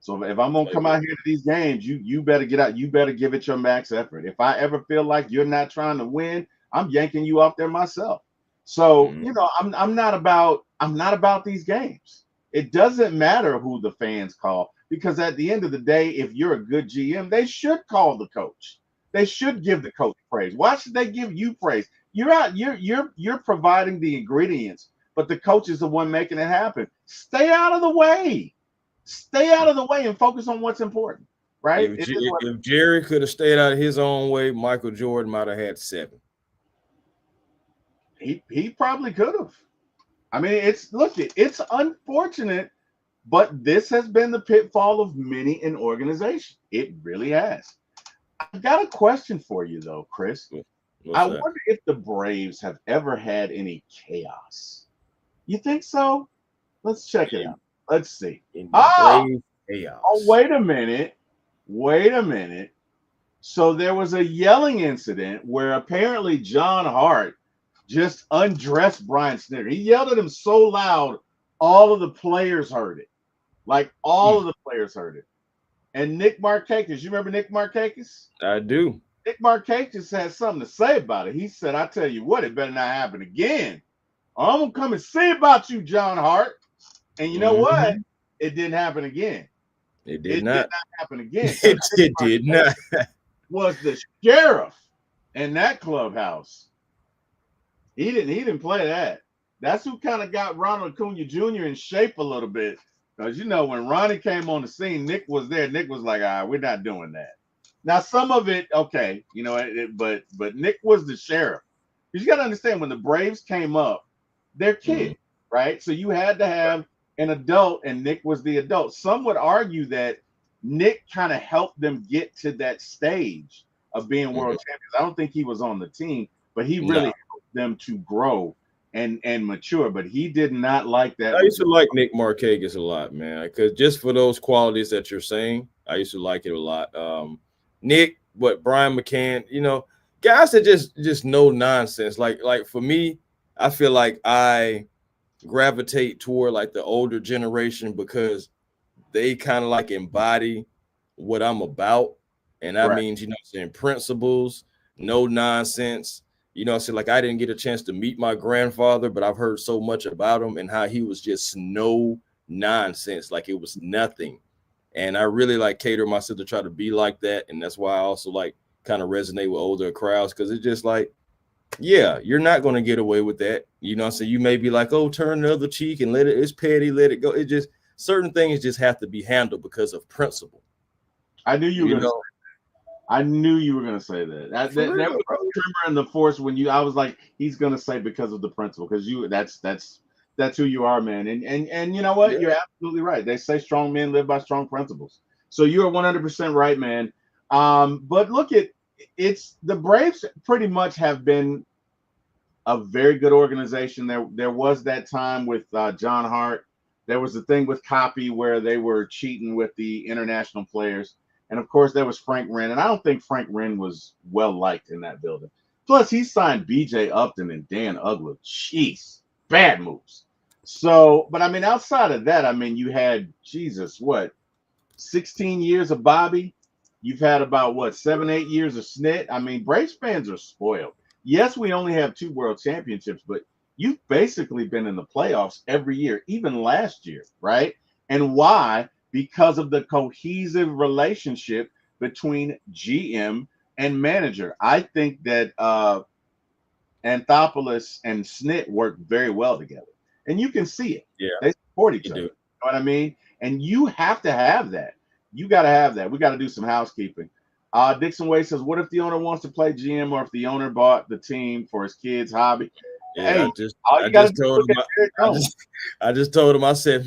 So if I'm gonna come out here to these games, you better get out. You better give it your max effort. If I ever feel like you're not trying to win, I'm yanking you off there myself. So I'm not about these games. It doesn't matter who the fans call, because at the end of the day, if you're a good GM, they should call the coach. They should give the coach praise. Why should they give you praise? You're providing the ingredients, but the coach is the one making it happen. Stay out of the way. Stay out of the way and focus on what's important, right? If Jerry could have stayed out of his own way, Michael Jordan might have had 7. He probably could have. I mean, it's unfortunate, but this has been the pitfall of many an organization. It really has. I've got a question for you though, Chris. I wonder if the Braves have ever had any chaos. You think so? Let's check it out. Let's see. In the Oh, brave oh, chaos. wait a minute. Wait a minute. So there was a yelling incident where apparently John Hart just undressed Brian Snicker. He yelled at him so loud, all of the players heard it. Like all of the players heard it. And Nick Markakis, you remember Nick Markakis? I do. Nick Markakis had something to say about it. He said, I tell you what, it better not happen again. Or I'm going to come and see about you, John Hart. And you know what? It didn't happen again. It did not happen again. it did not. Was the sheriff in that clubhouse. He didn't play that. That's who kind of got Ronald Acuna Jr. in shape a little bit. Because when Ronnie came on the scene, Nick was there. Nick was like, all right, we're not doing that. Now, some of it, okay, but Nick was the sheriff. Because you got to understand, when the Braves came up, they're kids, right? So you had to have an adult, and Nick was the adult. Some would argue that Nick kind of helped them get to that stage of being world champions. I don't think he was on the team, but he really helped them to grow and mature. But he did not like that. I used to like Nick Markakis a lot, man, because just for those qualities that you're saying, I used to like it a lot. Nick, Brian McCann, guys that just no nonsense. Like for me, I feel like I gravitate toward like the older generation because they kind of like embody what I'm about. And that means, saying principles, no nonsense. Like I didn't get a chance to meet my grandfather, but I've heard so much about him and how he was just no nonsense, like it was nothing. And I really like cater myself to try to be like that. And that's why I also like kind of resonate with older crowds, because it's just like, yeah, you're not going to get away with that. So you may be like, oh, turn the other cheek and it's petty, let it go. It just, certain things just have to be handled because of principle. I knew you were going to I knew you were going to say that. That was a tremor in the force when I was like, he's going to say because of the principle, because that's who you are, man. And you know what? Yeah. You're absolutely right. They say strong men live by strong principles. So you are 100% right, man. But look, it's the Braves pretty much have been a very good organization. There was that time with John Hart. There was the thing with Copy where they were cheating with the international players. And of course, there was Frank Wren. And I don't think Frank Wren was well liked in that building. Plus, he signed BJ Upton and Dan Uggla. Jeez, bad moves. So, but I mean, outside of that, I mean, you had, 16 years of Bobby. You've had about 7-8 years of Snit. I mean, Braves fans are spoiled. Yes, we only have 2 world championships, but you've basically been in the playoffs every year, even last year, right? And why? Because of the cohesive relationship between GM and manager. I think that Anthopoulos and Snit work very well together. And you can see it. Yeah. They support each other. You know what I mean? And you have to have that. You got to have that. We got to do some housekeeping. Dixon Way says, what if the owner wants to play GM, or if the owner bought the team for his kid's hobby? Yeah, hey, I just told him, I said,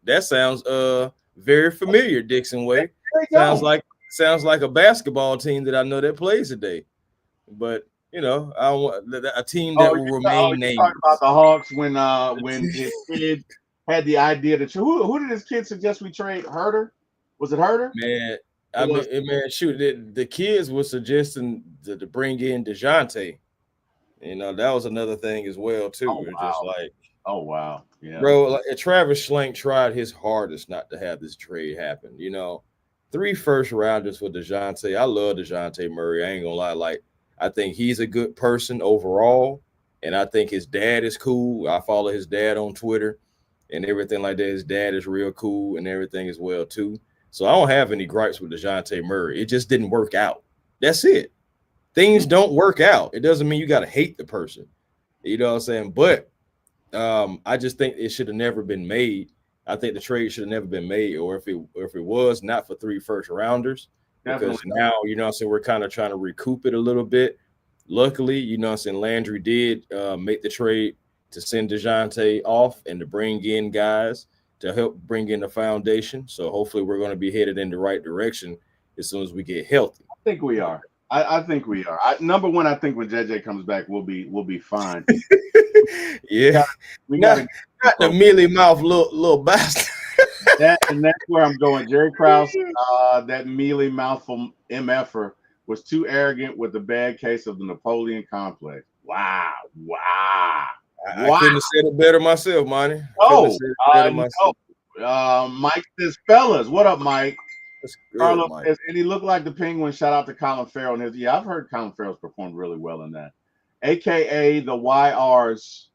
that sounds very familiar, Dixon Way. Sounds like a basketball team that I know that plays today. But I want a team that will remain named. Talking about the Hawks when his kid had the idea to who did his kid suggest we trade? Herder? Was it Herder? Man, shoot, the kids were suggesting to bring in DeJounte. That was another thing as well too. Oh, wow. Just like, oh wow, yeah, bro. Like, Travis Schlenk tried his hardest not to have this trade happen. 3 first rounders for DeJounte. I love DeJounte Murray. I ain't gonna lie. Like, I think he's a good person overall, and I think his dad is cool. I follow his dad on Twitter and everything like that. His dad is real cool and everything as well too. So I don't have any gripes with DeJounte Murray. It just didn't work out. That's it. Things don't work out. It doesn't mean you got to hate the person. You know what I'm saying? But I just think it should have never been made. I think the trade should have never been made, or if it was, not for 3 first rounders. Because now, we're kind of trying to recoup it a little bit. Luckily, Landry did make the trade to send DeJounte off and to bring in guys to help bring in the foundation. So hopefully we're going to be headed in the right direction as soon as we get healthy. I think we are. I think we are. Number one, I think when JJ comes back, we'll be fine. Yeah. We got got the mealy mouth little bastard. And that's where I'm going. Jerry Krause, that mealy mouthful MFer, was too arrogant with the bad case of the Napoleon complex. Wow. I couldn't have said it better myself, Monty. No. Mike says, fellas, what up, Mike? That's good, Carlos Mike. says, and he looked like the Penguin. Shout out to Colin Farrell. And yeah, I've heard Colin Farrell's performed really well in that. AKA the YRs.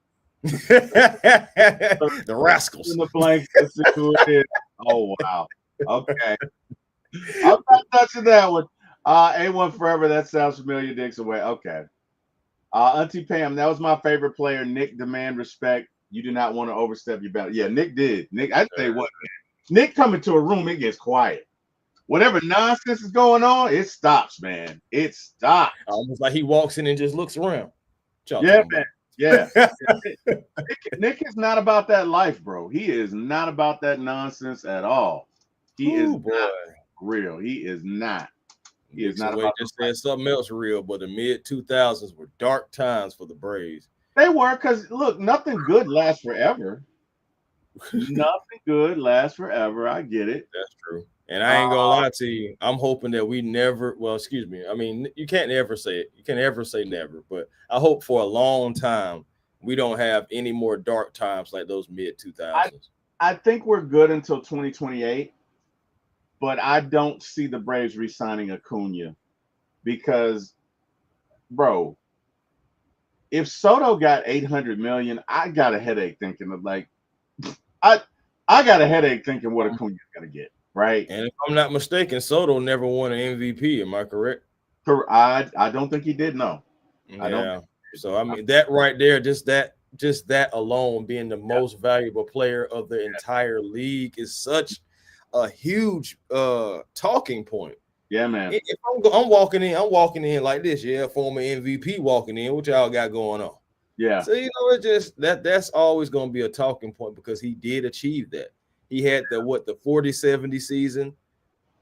The rascals. In the blank. Oh, wow. Okay. I'm not touching that one. A1 Forever, that sounds familiar. Dicks away. Okay. Auntie Pam, that was my favorite player. Nick, demand respect. You do not want to overstep your boundaries. Yeah, Nick did. Nick, I tell you what, man. Nick coming to a room, it gets quiet. Whatever nonsense is going on, it stops, man. It stops. Almost like he walks in and just looks around. Yeah, man. Yeah. Nick is not about that life, bro. He is not about that nonsense at all. He is not real. He is not. He is not about just saying something else real, but the mid-2000s were dark times for the Braves. They were, because look, nothing good lasts forever. Nothing good lasts forever. I get it. That's true. And I ain't gonna lie to you. I'm hoping that we never. Well, excuse me. I mean, you can't ever say it. You can't ever say never. But I hope for a long time we don't have any more dark times like those mid-2000s. I think we're good until 2028, but I don't see the Braves re-signing Acuna because, bro, if Soto got $800 million, I got a headache thinking of I got a headache thinking what Acuna's gonna get. Right. And if I'm not mistaken, Soto never won an MVP. Am I correct? I don't think he did. No. Yeah. I don't. So I mean that right there, just that alone, being the most valuable player of the entire league is such a huge talking point. Yeah, man. If I'm walking in like this. Yeah, former MVP walking in. What y'all got going on? Yeah. So it's just that's always going to be a talking point because he did achieve that. He had the 40-70 season,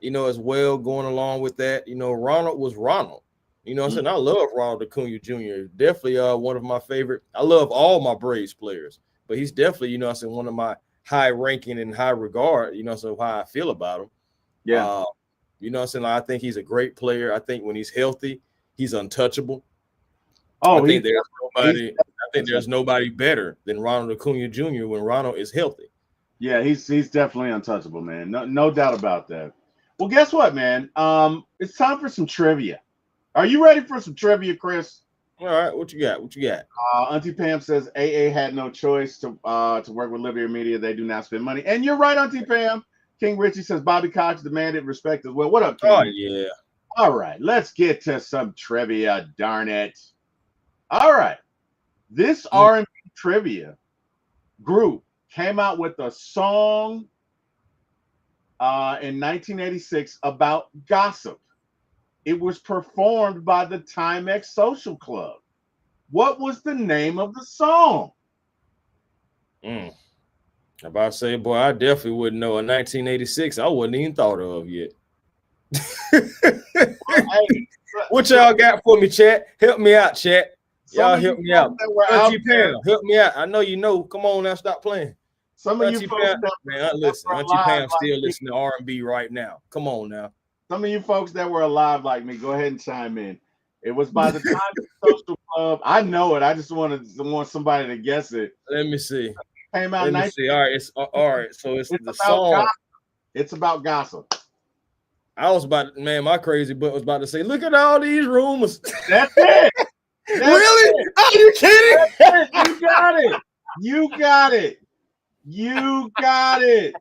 as well going along with that. Ronald was Ronald. I'm saying? I love Ronald Acuna Jr. Definitely one of my favorite. I love all my Braves players, but he's definitely, one of my high ranking and high regard, so how I feel about him. Yeah. I think he's a great player. I think when he's healthy, he's untouchable. Oh, I think there's nobody better than Ronald Acuna Jr. when Ronald is healthy. Yeah, he's definitely untouchable, man. No doubt about that. Well, guess what, man? It's time for some trivia. Are you ready for some trivia, Chris? All right, what you got? Auntie Pam says AA had no choice to work with Liberty Media. They do not spend money, and you're right, Auntie Pam. King Richie says Bobby Cox demanded respect as well. What up, King? Oh yeah. All right, let's get to some trivia. Darn it! All right, this R&B trivia group came out with a song in 1986 about gossip. It was performed by the Timex Social Club. What was the name of the song? I'm about to say, boy, I definitely wouldn't know. In 1986, I wouldn't even thought of yet. What y'all got for me, chat? Help me out, chat. Y'all help me out. Auntie Pam, help me out. I know you know. Come on now, stop playing. Some of you folks, listen. Auntie Pam still listening to R&B right now. Come on now. Some of you folks that were alive like me, go ahead and chime in. It was by the Timex Social Club. I know it. I just want somebody to guess it. Let me see. Came out. Let me see. All right. So it's the song. Gossip. It's about gossip. I was my crazy butt was about to say, look at all these rumors. That's it. Really? It. Are you kidding? You got it. You got it. You got it.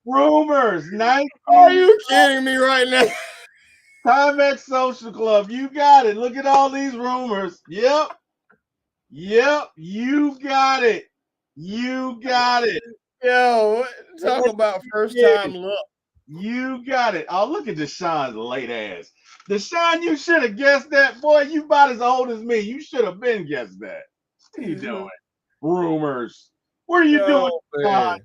Rumors. Are you kidding me right now? Timex Social Club. You got it. Look at all these rumors. Yep. You got it. You got it. Yo, talk about first time luck. You got it. Oh, look at Deshaun's late ass. Deshaun, you should have guessed that. Boy, you about as old as me. You should have been guessed that. What are you doing? Rumors. What are you doing, Deshaun?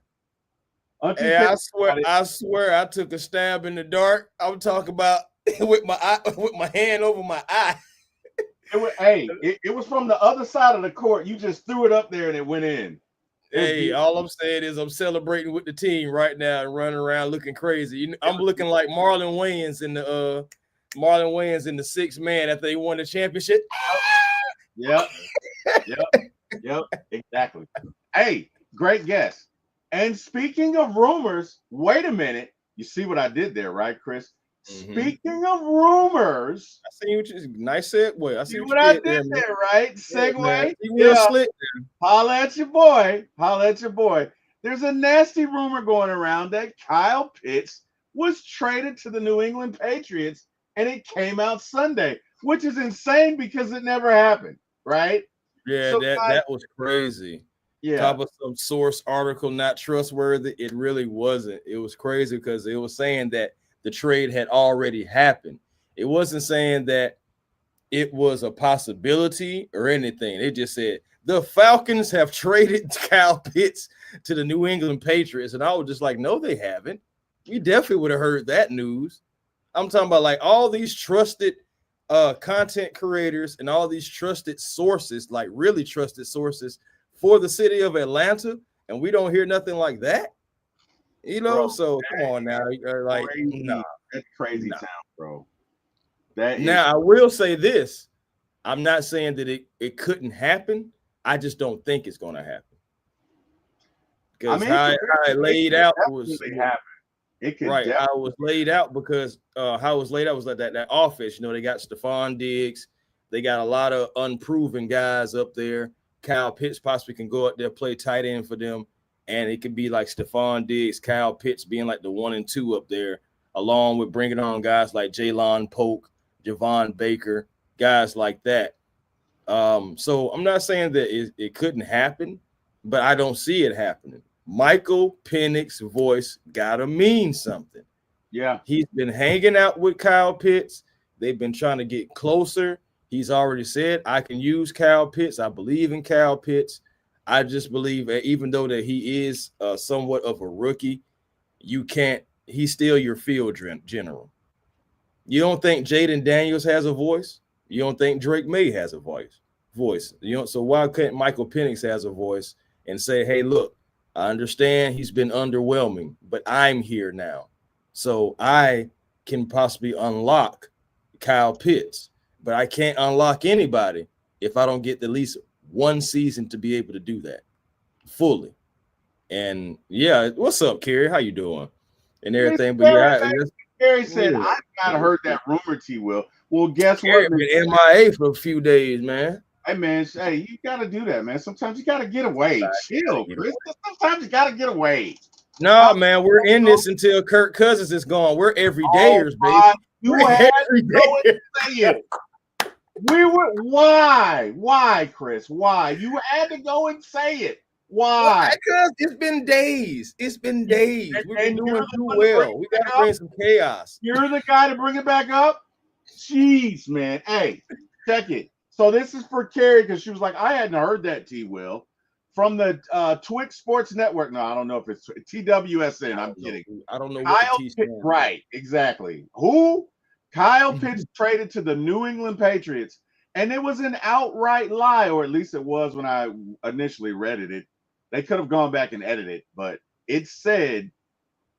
Hey, I swear I took a stab in the dark. I'm talking about with my hand over my eye. It was from the other side of the court. You just threw it up there and it went in. Hey, all I'm saying is I'm celebrating with the team right now and running around looking crazy. I'm looking like Marlon Wayans in the sixth man after they won the championship. Yep. Exactly. Hey, great guess. And speaking of rumors, wait a minute. You see what I did there, right, Chris? Speaking of rumors, I see what you nice segue. I see what I you did there, right? Segue. Yeah. Slick. Holla at your boy. Holla at your boy. There's a nasty rumor going around that Kyle Pitts was traded to the New England Patriots, and it came out Sunday, which is insane because it never happened, right? Yeah, so that was crazy. Yeah. Top of some source article not trustworthy. It really wasn't. It was crazy because it was saying that the trade had already happened. It wasn't saying that it was a possibility or anything. It just said the Falcons have traded Kyle Pitts to the New England Patriots. And I was just like, no, they haven't. We definitely would have heard that news. I'm talking about like all these trusted content creators and all these trusted sources, like really trusted sources for the city of Atlanta, and we don't hear nothing like that. Bro, so come on now, like crazy. Nah, that's crazy town, bro. I will say this: I'm not saying that it couldn't happen. I just don't think it's going to happen because how it laid out was happen. It could right. How it was laid out because how it was laid out was like that offense. They got Stephon Diggs. They got a lot of unproven guys up there. Kyle Pitts possibly can go out there, play tight end for them. And it could be like Stephon Diggs, Kyle Pitts being like the 1 and 2 up there, along with bringing on guys like Jalen Polk, Javon Baker, guys like that. So I'm not saying that it couldn't happen, but I don't see it happening. Michael Penix's voice gotta mean something. Yeah. He's been hanging out with Kyle Pitts. They've been trying to get closer. He's already said, I can use Kyle Pitts. I believe in Kyle Pitts. I just believe that even though that he is somewhat of a rookie, he's still your field general. You don't think Jaden Daniels has a voice? You don't think Drake May has a voice? So why couldn't Michael Penix has a voice and say, hey, look, I understand he's been underwhelming, but I'm here now. So I can possibly unlock Kyle Pitts, but I can't unlock anybody if I don't get at least one season to be able to do that fully. And yeah, what's up, Kerry? How you doing? And everything. But Kerry said, I've not heard that rumor, T-Will. Well, guess Kerry what? Been MIA for a few days, man. Hey, man, you got to do that, man. Sometimes you got to get away. Chill, Chris. Sometimes you got to get away. No, man, we're in this until Kirk Cousins is gone. We're everydayers, baby. You had to go and say it. Why, Chris? Why? You had to go and say it. Why? Because it's been days. We've been doing too well. We got to bring some chaos. You're the guy to bring it back up? Jeez, man. Hey, check it. So this is for Carrie because she was like, I hadn't heard that, T-Will. From the Twitch Sports Network. No, I don't know if it's TWSN. I'm kidding. I don't know what the T right, exactly. Who? Kyle Pitts traded to the New England Patriots. And it was an outright lie, or at least it was when I initially read it. They could have gone back and edited it, but it said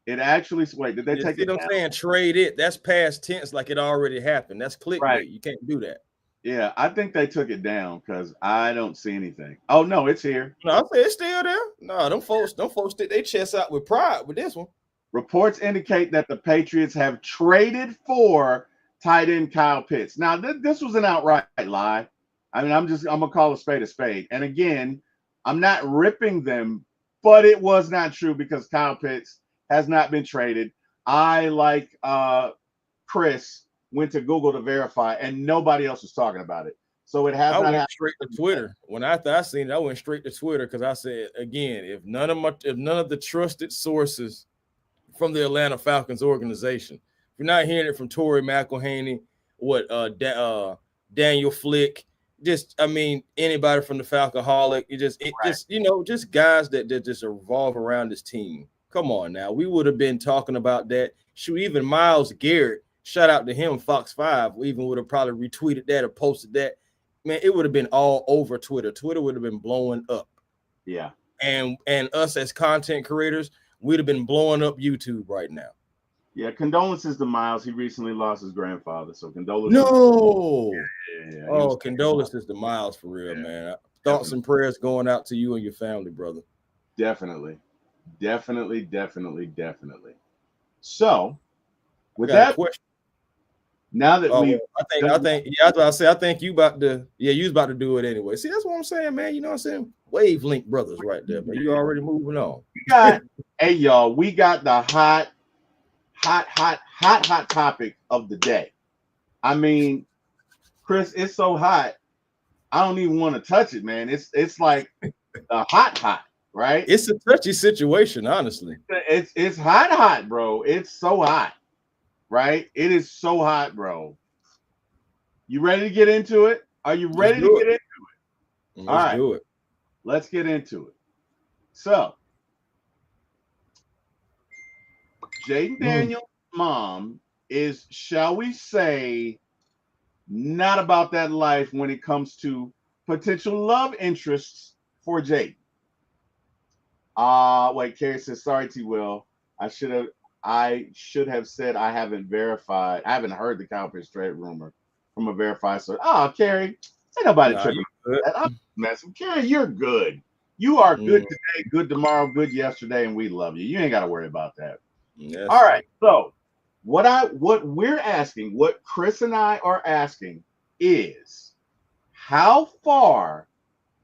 it actually. Wait, did they take it? I'm saying trade it. That's past tense, like it already happened. That's clickbait. Right. You can't do that. Yeah, I think they took it down because I don't see anything. Oh no, it's here. No, I say it's still there. No, them folks stick their chests out with pride with this one. Reports indicate that the Patriots have traded for tight end Kyle Pitts. Now, this was an outright lie. I mean, I'm gonna call a spade. And again, I'm not ripping them, but it was not true because Kyle Pitts has not been traded. I, like Chris, went to Google to verify, and nobody else was talking about it. So it has not happened. Straight to Twitter. When I seen it, I went straight to Twitter because I said, again, if none of the trusted sources from the Atlanta Falcons organization, if you're not hearing it from Torrey McElhaney, Daniel Flick, anybody from the Falconholic, just guys that just revolve around this team. Come on now, we would have been talking about that. Shoot, even Myles Garrett, shout out to him, Fox 5, we even would have probably retweeted that or posted that. Man, it would have been all over Twitter. Twitter would have been blowing up. Yeah. and us as content creators, we'd have been blowing up YouTube right now. Yeah, condolences to Miles. He recently lost his grandfather, so condolences. No. Yeah, oh, condolences to Miles for real, man. Thoughts and prayers going out to you and your family, brother. Definitely. So, with I got that a question. Now that we, I think, yeah, I was about to say, I think you about to, you was about to do it anyway. See, that's what I'm saying, man. You know what I'm saying? Wavelength brothers right there, man. You already moving on. Hey, y'all, we got the hot topic of the day. I mean, Chris, it's so hot, I don't even want to touch it, man. It's like hot, right? It's a touchy situation, honestly. It's hot, bro. It's so hot, right? It is so hot, bro. You ready to get into it? Are you ready to get into it? Let's do it. Let's get into it. So, Jaden Daniels' mom is, shall we say, not about that life when it comes to potential love interests for Jaden. Wait, Carrie says, sorry, T-Will. I should have said I haven't verified. I haven't heard the Cowboys straight rumor from a verified source. Oh, Carrie, ain't nobody tripping. I'm messing. Carrie, you're good. You are good today, good tomorrow, good yesterday, and we love you. You ain't got to worry about that. Yes. All right. So what we're asking, what Chris and I are asking is, how far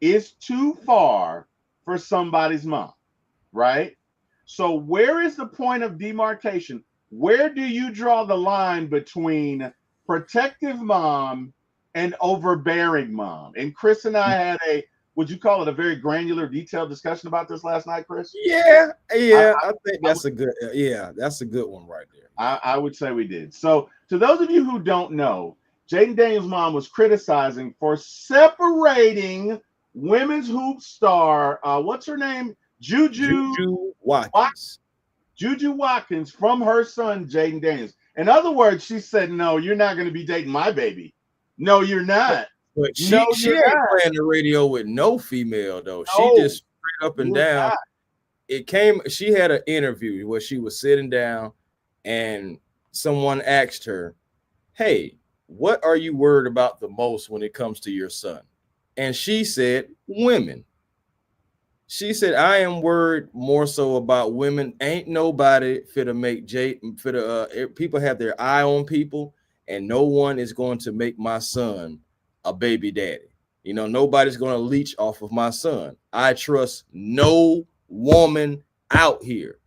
is too far for somebody's mom, right? So where is the point of demarcation? Where do you draw the line between protective mom and overbearing mom? And Chris and I had would you call it a very granular, detailed discussion about this last night, Chris? Yeah. I think that's a good one right there. I would say we did. So to those of you who don't know, Jaden Daniels' mom was criticizing for separating women's hoop star, what's her name? Juju Watkins. Juju Watkins from her son, Jaden Daniels. In other words, she said, no, you're not going to be dating my baby. No, you're not. But she ain't playing the radio with no female, though. She just straight up and down. She had an interview where she was sitting down and someone asked her, hey, what are you worried about the most when it comes to your son? And she said, women. She said, I am worried more so about women. Ain't nobody fit to make people have their eye on people, and no one is going to make my son a baby daddy. You know, nobody's going to leech off of my son. I trust no woman out here.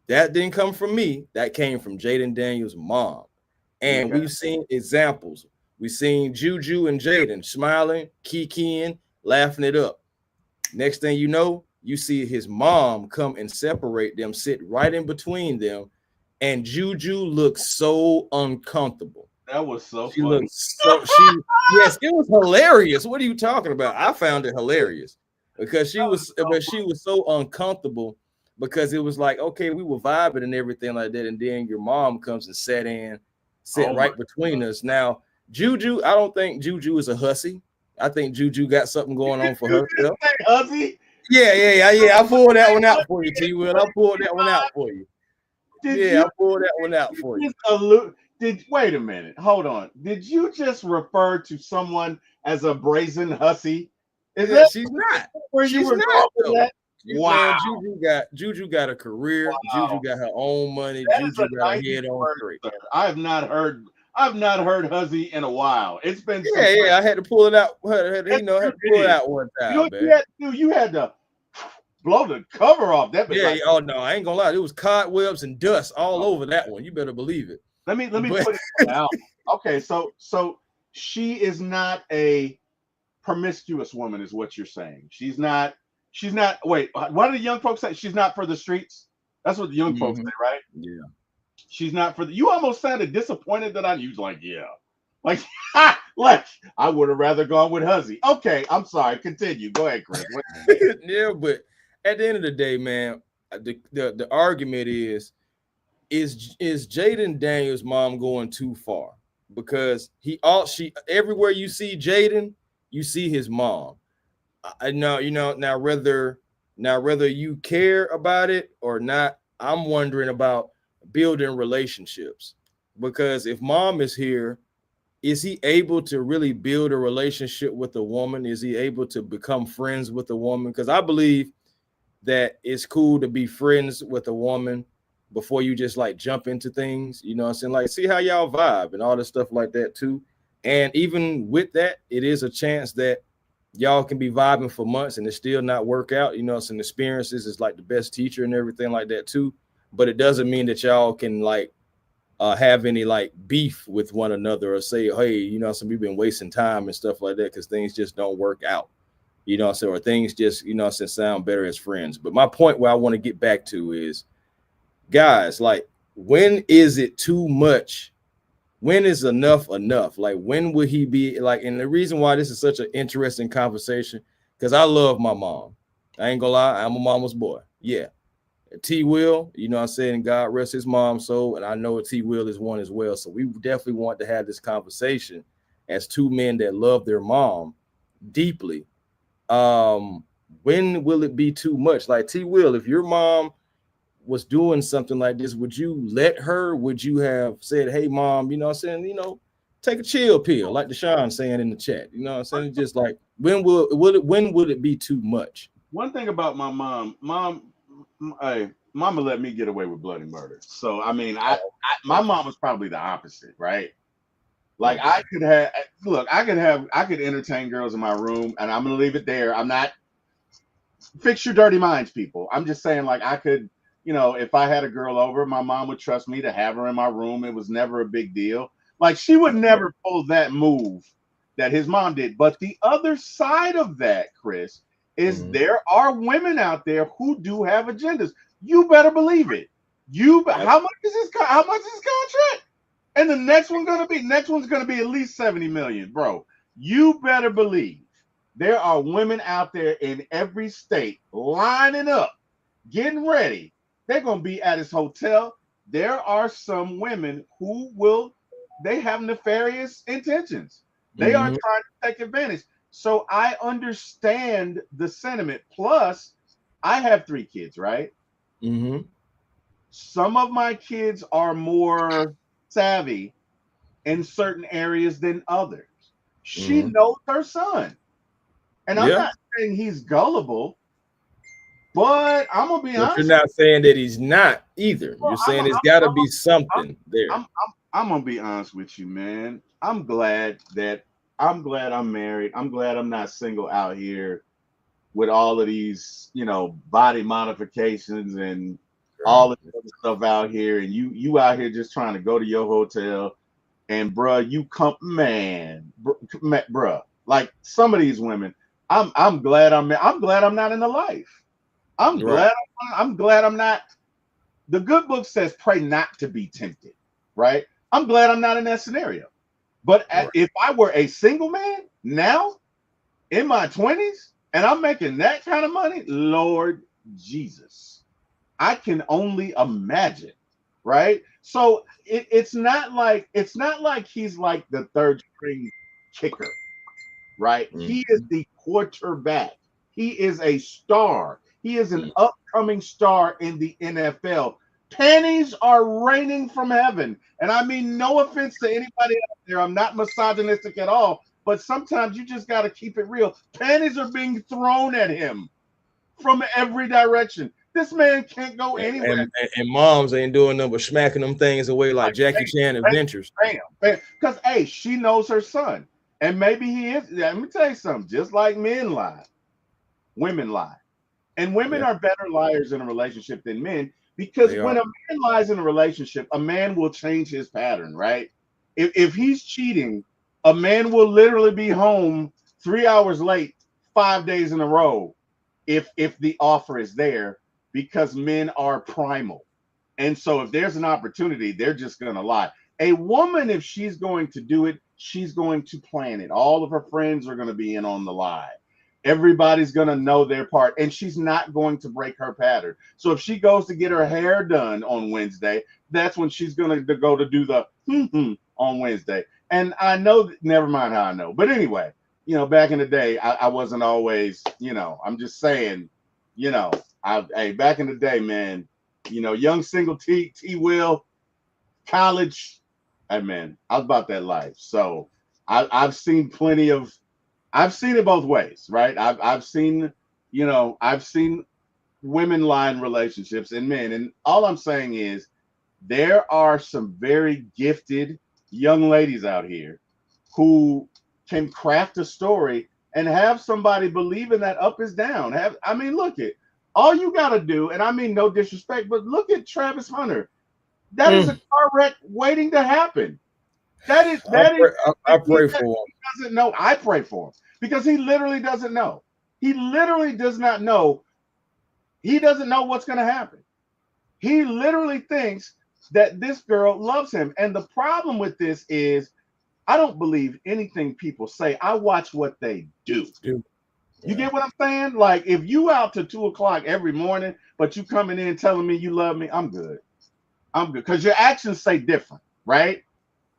That didn't come from me. That came from Jaden Daniels' mom. And we've seen examples. We've seen Juju and Jaden smiling, kikiing, laughing it up. Next thing you know, you see his mom come and separate them, sit right in between them, and Juju looks so uncomfortable. That was so she funny. Yes, it was hilarious. What are you talking about? I found it hilarious because she was so uncomfortable because it was like, okay, we were vibing and everything like that, and then your mom comes and sit right between us. Now, Juju, I don't think Juju is a hussy. I think Juju got something going on for herself. Hussy? Yeah. I pulled that one out for you, T-Will. I pulled that one out for you. I pulled that one out for you. Wait a minute. Hold on. Did you just refer to someone as a brazen hussy? She's not. She's not. Wow. Man, Juju got a career. Wow. Juju got her own money. Juju got her head on straight. I have not heard hussy in a while. It's been I had to pull it out. Had to pull it out one time. You had to blow the cover off that. Oh no, I ain't gonna lie. It was cobwebs and dust all over that one. You better believe it. Let me put it down. Okay, so she is not a promiscuous woman, is what you're saying. She's not. Wait, what do the young folks say? She's not for the streets. That's what the young folks say, right? Yeah. She's not for the. You almost sounded disappointed that I used like like I would have rather gone with Huzzy. Okay, I'm sorry. Continue. Go ahead, Chris. Yeah, but at the end of the day, man, the argument is Jaden Daniels' mom going too far? Because everywhere you see Jaden, you see his mom. Now whether Now, whether you care about it or not, I'm wondering about building relationships. Because if mom is here, is he able to really build a relationship with a woman? Is he able to become friends with a woman? Because I believe that it's cool to be friends with a woman before you just like jump into things, you know what I'm saying? Like, see how y'all vibe and all this stuff like that too. And even with that, it is a chance that y'all can be vibing for months and it still not work out. You know, some experiences is like the best teacher and everything like that too. But it doesn't mean that y'all can like have any like beef with one another or say, hey, you know, some people been wasting time and stuff like that because things just don't work out. You know, so or things just, you know, sound better as friends. But my point where I want to get back to is, guys, like, when is it too much? When is enough enough? Like, when would he be like? And the reason why this is such an interesting conversation, because I love my mom. I ain't gonna lie, I'm a mama's boy. Yeah. T-Wil, you know what I'm saying? God rest his mom's soul. And I know T-Wil is one as well. So we definitely want to have this conversation as two men that love their mom deeply. When will it be too much? Like, T-Wil, if your mom was doing something like this, would you let her? Would you have said, hey mom, you know what I'm saying, you know, take a chill pill, like Deshaun saying in the chat, you know what I'm saying? Just like, when would it be too much? One thing about my hey, mama let me get away with bloody murder. So I mean, my mom was probably the opposite, right? Like, I could have, look, I could entertain girls in my room, and I'm gonna leave it there. I'm not, fix your dirty minds, people. I'm just saying, like, I could, you know, if I had a girl over, my mom would trust me to have her in my room. It was never a big deal. Like, she would never pull that move that his mom did. But the other side of that, Chris, is there are women out there who do have agendas. You better believe it. How much is this contract? And the next one's gonna be at least 70 million, bro. You better believe there are women out there in every state lining up, getting ready. They're gonna be at his hotel. There are some women they have nefarious intentions. They are trying to take advantage. So I understand the sentiment. Plus, I have 3 kids, right? Some of my kids are more savvy in certain areas than others. She knows her son. And I'm not saying he's gullible, but I'm gonna be honest. You're not saying that he's not either. You're saying there's got to be something there. I'm gonna be honest with you, man. I'm glad I'm married. I'm glad I'm not single out here with all of these, you know, body modifications and all of this other stuff out here. And you out here just trying to go to your hotel, and bruh, you come, man, bruh. Like, some of these women, I'm glad I'm not in the life. I'm glad I'm not. The good book says pray not to be tempted, right? I'm glad I'm not in that scenario. But if I were a single man now in my 20s and I'm making that kind of money, Lord Jesus, I can only imagine, right? So it's not like he's like the third string kicker, right? He is the quarterback. He is a star. He is an upcoming star in the NFL. Panties are raining from heaven. And I mean, no offense to anybody out there. I'm not misogynistic at all. But sometimes you just got to keep it real. Panties are being thrown at him from every direction. This man can't go anywhere. And moms ain't doing nothing but smacking them things away like Jackie Chan Adventures. Bam. Because, hey, she knows her son. And maybe he is. Let me tell you something. Just like men lie, women lie. And women are better liars in a relationship than men, because when a man lies in a relationship, a man will change his pattern, right? If he's cheating, a man will literally be home 3 hours late, 5 days in a row, if the offer is there, because men are primal. And so if there's an opportunity, they're just going to lie. A woman, if she's going to do it, she's going to plan it. All of her friends are going to be in on the lie. Everybody's going to know their part, and she's not going to break her pattern. So if she goes to get her hair done on Wednesday, that's when she's going to go to do the on Wednesday. And I know, never mind how I know. But anyway, you know, back in the day, I wasn't always, you know, I'm just saying, you know, hey, back in the day, man, you know, young single T-Wil, college, hey man, I was about that life. So I've seen plenty of, I've seen it both ways, right? I've seen, you know, I've seen women line relationships and men, and all I'm saying is there are some very gifted young ladies out here who can craft a story and have somebody believing that up is down. Have, I mean, look at all you got to do, and I mean no disrespect, but look at Travis Hunter. That is a car wreck waiting to happen. I If he pray for him. doesn't know, I pray for him because he literally doesn't know. He literally does not know. He doesn't know what's going to happen. He literally thinks that this girl loves him. And the problem with this is I don't believe anything people say. I watch what they do. Dude. You get what I'm saying? Like if you out to 2 o'clock every morning, but you coming in telling me you love me, I'm good. I'm good. Because your actions say different, right?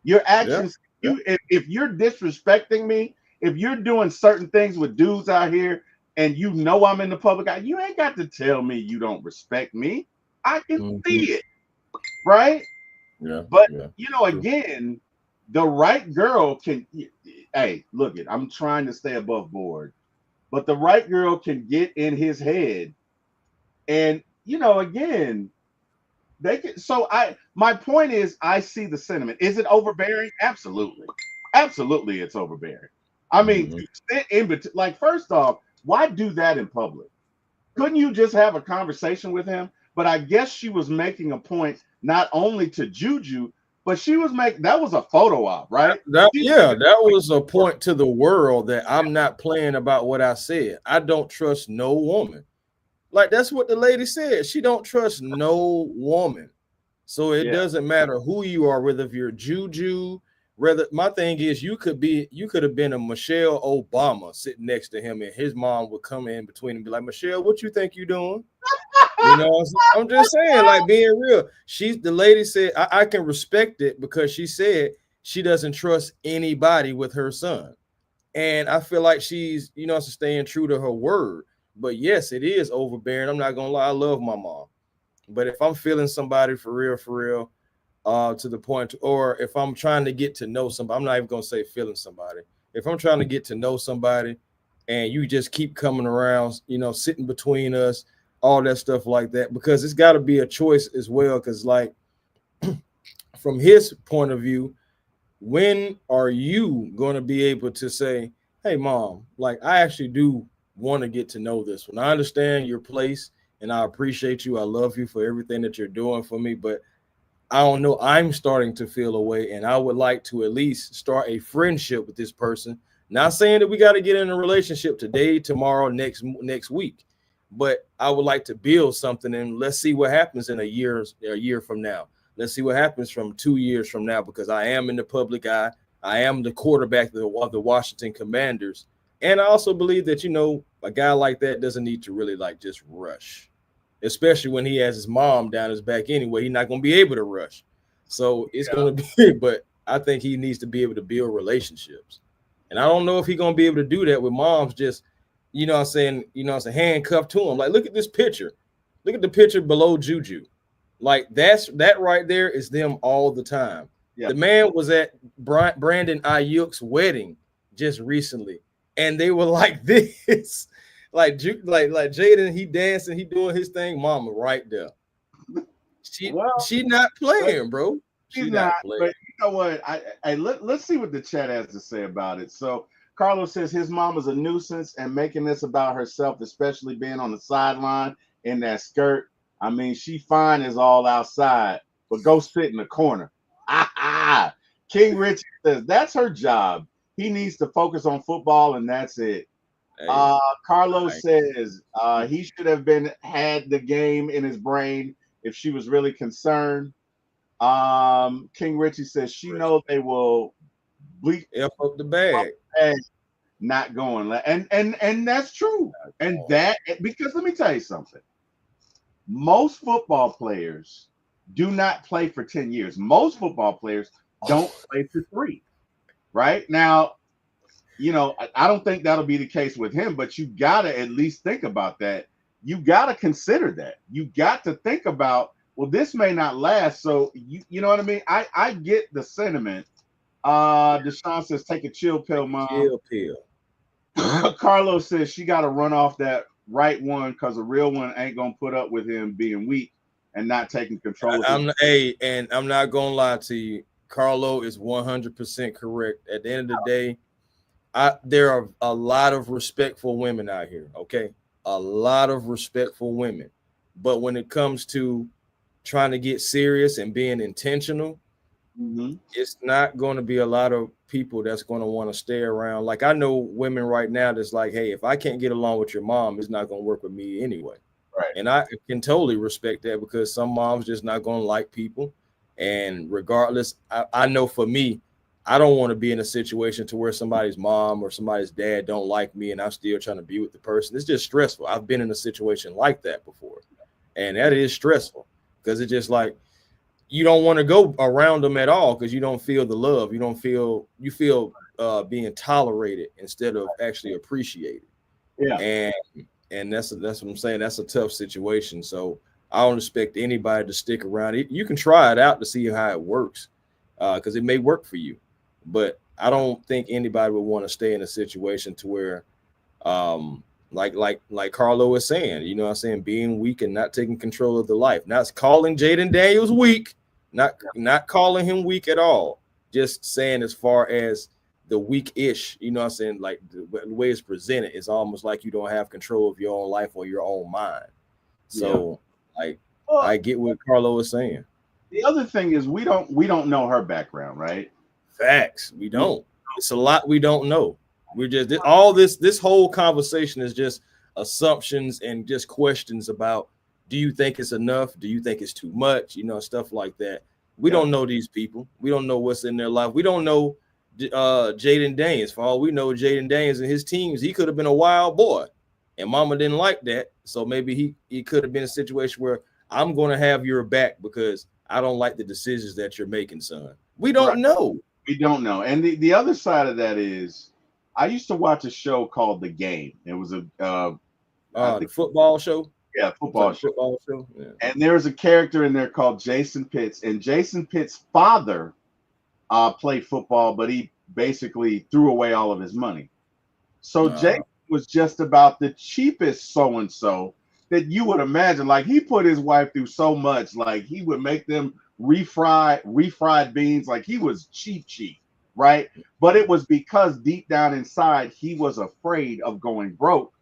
Your actions, if you're disrespecting me, if you're doing certain things with dudes out here and you know I'm in the public eye, you ain't got to tell me you don't respect me. I can see it, right? Yeah. But yeah. you know, again, the right girl can, hey, look it, I'm trying to stay above board, but the right girl can get in his head. And you know, again, they can. So my point is, I see the sentiment. Is it overbearing? Absolutely, absolutely, it's overbearing. I mean, you sit in between. Like, first off, why do that in public? Couldn't you just have a conversation with him? But I guess she was making a point not only to Juju, but she was making that was a photo op, right? That was a point to the world that I'm not playing about what I said. I don't trust no woman. Like that's what the lady said. She don't trust no woman. So it doesn't matter who you are, whether if you're Juju, whether my thing is you could have been a Michelle Obama sitting next to him, and his mom would come in between and be like, Michelle, what you think you doing? You know, I'm just saying, like being real. The lady said, I can respect it because she said she doesn't trust anybody with her son. And I feel like she's, staying true to her word. But yes, it is overbearing. I'm not gonna lie, I love my mom. But if I'm feeling somebody for real, to the point, or if I'm trying to get to know somebody, I'm not even gonna say feeling somebody. If I'm trying to get to know somebody and you just keep coming around, sitting between us, all that stuff like that, because it's got to be a choice as well. Because like from his point of view, when are you going to be able to say, hey mom, like I actually do want to get to know this one. I understand your place and I appreciate you. I love you for everything that you're doing for me, but I don't know, I'm starting to feel away and I would like to at least start a friendship with this person. Not saying that we got to get in a relationship today, tomorrow, next week, but I would like to build something and let's see what happens in a year from now. Let's see what happens from 2 years from now, because I am in the public eye. I am the quarterback of the Washington Commanders. And I also believe that, a guy like that doesn't need to really like just rush, especially when he has his mom down his back anyway. He's not going to be able to rush. So it's going to be, but I think he needs to be able to build relationships. And I don't know if he's going to be able to do that with moms just, it's a handcuffed to him. Like, look at this picture. Look at the picture below Juju. Like that right there is them all the time. Yep. The man was at Brandon Ayuk's wedding just recently, and they were like this, like Jaden, he dancing, he doing his thing. Mama right there. She not playing, bro. She's not playing. But you know what? Let's see what the chat has to say about it. So Carlos says his mom is a nuisance and making this about herself, especially being on the sideline in that skirt. I mean, she fine as all outside, but go sit in the corner. King Richie says that's her job. He needs to focus on football, and that's it. Hey, Carlos says he should have had the game in his brain if she was really concerned. King Richie says she knows they will bleep up the bag. Not going, and that's true. And that, because let me tell you something. Most football players do not play for 10 years. Most football players don't play for 3. Right? Now, I don't think that'll be the case with him, but you got to at least think about that. you got to consider that. You got to think about, well, this may not last. So you know what I mean? I get the sentiment. Deshaun says, take a chill pill, mom. Chill pill. Carlos says she got to run off that right one because a real one ain't gonna put up with him being weak and not taking control of his. And I'm not gonna lie to you. Carlo is 100% correct. At the end of the day, there are a lot of respectful women out here. Okay, a lot of respectful women, but when it comes to trying to get serious and being intentional, it's not going to be a lot of people that's going to want to stay around. Like I know women right now that's like, hey, if I can't get along with your mom, it's not going to work with me anyway. Right. And I can totally respect that because some moms just not going to like people. And regardless, I know for me, I don't want to be in a situation to where somebody's mom or somebody's dad don't like me and I'm still trying to be with the person. It's just stressful. I've been in a situation like that before. And that is stressful because it's just like, you don't want to go around them at all because you don't feel the love. You feel being tolerated instead of actually appreciated. Yeah. And that's what I'm saying. That's a tough situation. So I don't expect anybody to stick around. You can try it out to see how it works because it may work for you. But I don't think anybody would want to stay in a situation to where like Carlo is saying, you know what I'm saying, being weak and not taking control of the life. Not calling Jaden Daniels weak, not calling him weak at all. Just saying as far as the weak-ish, you know what I'm saying, like the way it's presented is almost like you don't have control of your own life or your own mind. So I get what Carlo is saying. The other thing is we don't know her background, right? Facts. We don't. It's a lot we don't know. We're just all this whole conversation is just assumptions and just questions about, do you think it's enough? Do you think it's too much? You know, stuff like that. We don't know these people. We don't know what's in their life. We don't know Jaden Daniels. For all we know, Jaden Daniels and his teams, he could have been a wild boy. And mama didn't like that. So maybe he could have been a situation where I'm going to have your back because I don't like the decisions that you're making, son. We don't know. We don't know. And the other side of that is, I used to watch a show called The Game. It was the football show. Yeah, football show. Yeah. And there's a character in there called Jason Pitts. And Jason Pitts' father played football, but he basically threw away all of his money. So Jason was just about the cheapest so-and-so that you would imagine. Like, he put his wife through so much. Like, he would make them refried beans. Like, he was cheap, right? But it was because deep down inside, he was afraid of going broke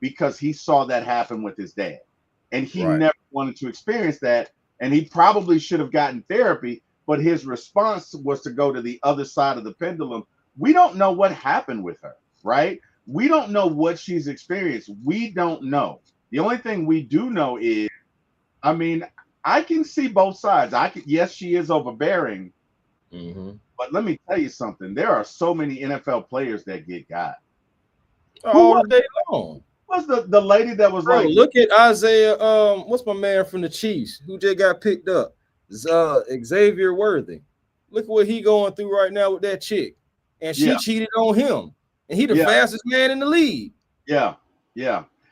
because he saw that happen with his dad. And he never wanted to experience that. And he probably should have gotten therapy, but his response was to go to the other side of the pendulum. We don't know what happened with her, right? We don't know what she's experienced. We don't know. The only thing we do know is, I mean, I can see both sides. Yes, she is overbearing, but let me tell you something. There are so many NFL players that get got all day long. Was the lady that was like, look at Isaiah, what's my man from the Chiefs who just got picked up? Xavier Worthy. Look what he going through right now with that chick. And she cheated on him. And he the fastest man in the league. Yeah.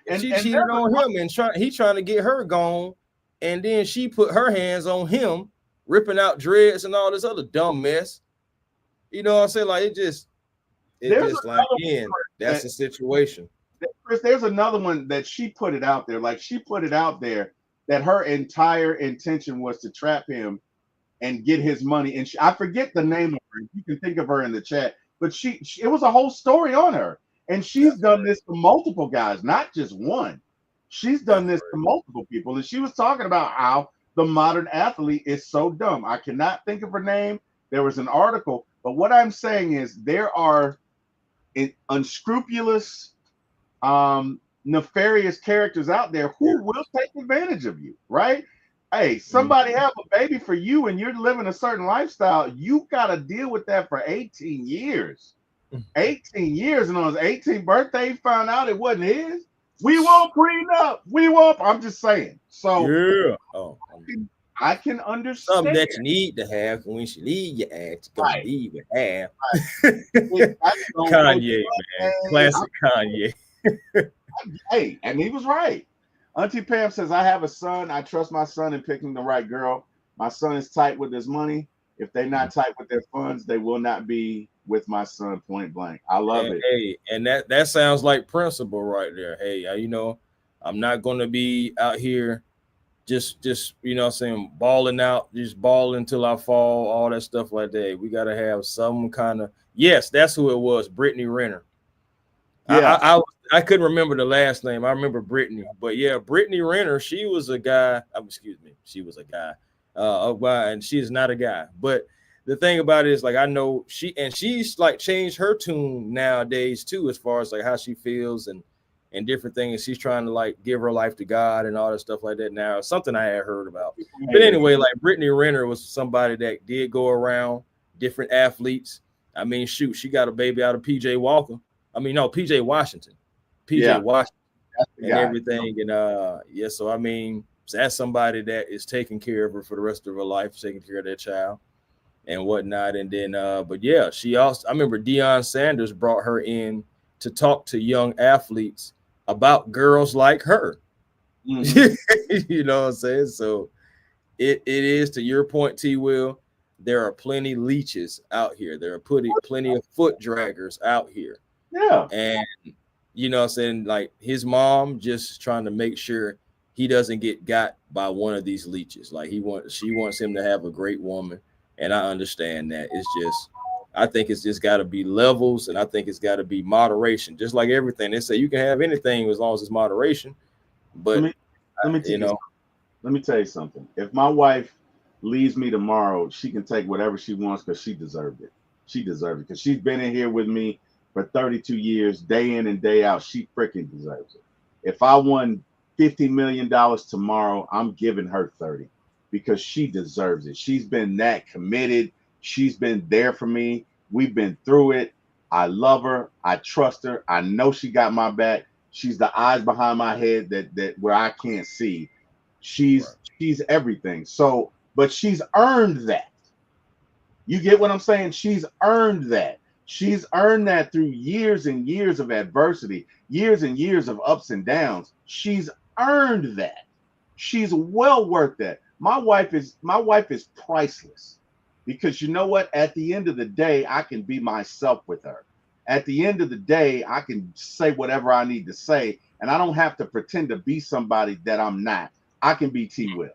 And she cheated on him and he trying to get her gone. And then she put her hands on him, ripping out dreads and all this other dumb mess. You know what I'm saying? Like it just like, again, that's the situation. Chris, there's another one that she put it out there. Like, she put it out there that her entire intention was to trap him and get his money. And I forget the name of her. You can think of her in the chat, but she it was a whole story on her. And she's done this to multiple guys, not just one. She's done this to multiple people. And she was talking about how the modern athlete is so dumb. I cannot think of her name. There was an article. But what I'm saying is there are unscrupulous, nefarious characters out there who will take advantage of you, right? Hey, somebody have a baby for you and you're living a certain lifestyle. You got to deal with that for 18 years. 18 years, and on his 18th birthday, he found out it wasn't his. We won't prenup. We won't. I'm just saying. So I can understand. Something that you need to have when she leave your ass. You gonna leave it have. Kanye, man. Classic Kanye. Hey, and he was right. Auntie Pam says, I have a son. I trust my son in picking the right girl. My son is tight with his money. If they're not tight with their funds, they will not be with my son, point blank. I love it. Hey, and that sounds like principle right there. Hey, you know, I'm not going to be out here just you know what I'm saying, balling out, just balling until I fall, all that stuff like that. We got to have some kind of, yes, that's who it was, Brittany Renner. Yeah. I couldn't remember the last name. I remember Brittany, but yeah, Brittany Renner. She was a guy. Excuse me, she was a guy. And she is not a guy. But the thing about it is, like, I know she's like changed her tune nowadays too, as far as like how she feels and different things. She's trying to like give her life to God and all that stuff like that. Now, something I had heard about. But anyway, like Brittany Renner was somebody that did go around different athletes. I mean, shoot, she got a baby out of PJ Walker. I mean, no, PJ Washington, Washington, and everything. And yeah, so I mean, that's somebody that is taking care of her for the rest of her life, taking care of their child and whatnot. And then, but yeah, she also, I remember Deion Sanders brought her in to talk to young athletes about girls like her. Mm-hmm. You know what I'm saying? So it is, to your point, T-Will, there are plenty leeches out here. There are plenty of foot draggers out here. Yeah. And you know what I'm saying, like his mom just trying to make sure he doesn't get got by one of these leeches. Like she wants him to have a great woman. And I understand that. It's just, I think it's just got to be levels, and I think it's got to be moderation. Just like everything. They say you can have anything as long as it's moderation. But let me tell you something. If my wife leaves me tomorrow, she can take whatever she wants because she deserved it. She deserved it because she's been in here with me for 32 years, day in and day out. She freaking deserves it. If I won $50 million tomorrow, I'm giving her 30 because she deserves it. She's been that committed. She's been there for me. We've been through it. I love her. I trust her. I know she got my back. She's the eyes behind my head that where I can't see. She's everything. So, but she's earned that. You get what I'm saying? She's earned that. She's earned that through years and years of adversity, years and years of ups and downs. She's earned that. She's well worth that. My wife is priceless, because you know what? At the end of the day, I can be myself with her. At the end of the day, I can say whatever I need to say, and I don't have to pretend to be somebody that I'm not. I can be T-Wil.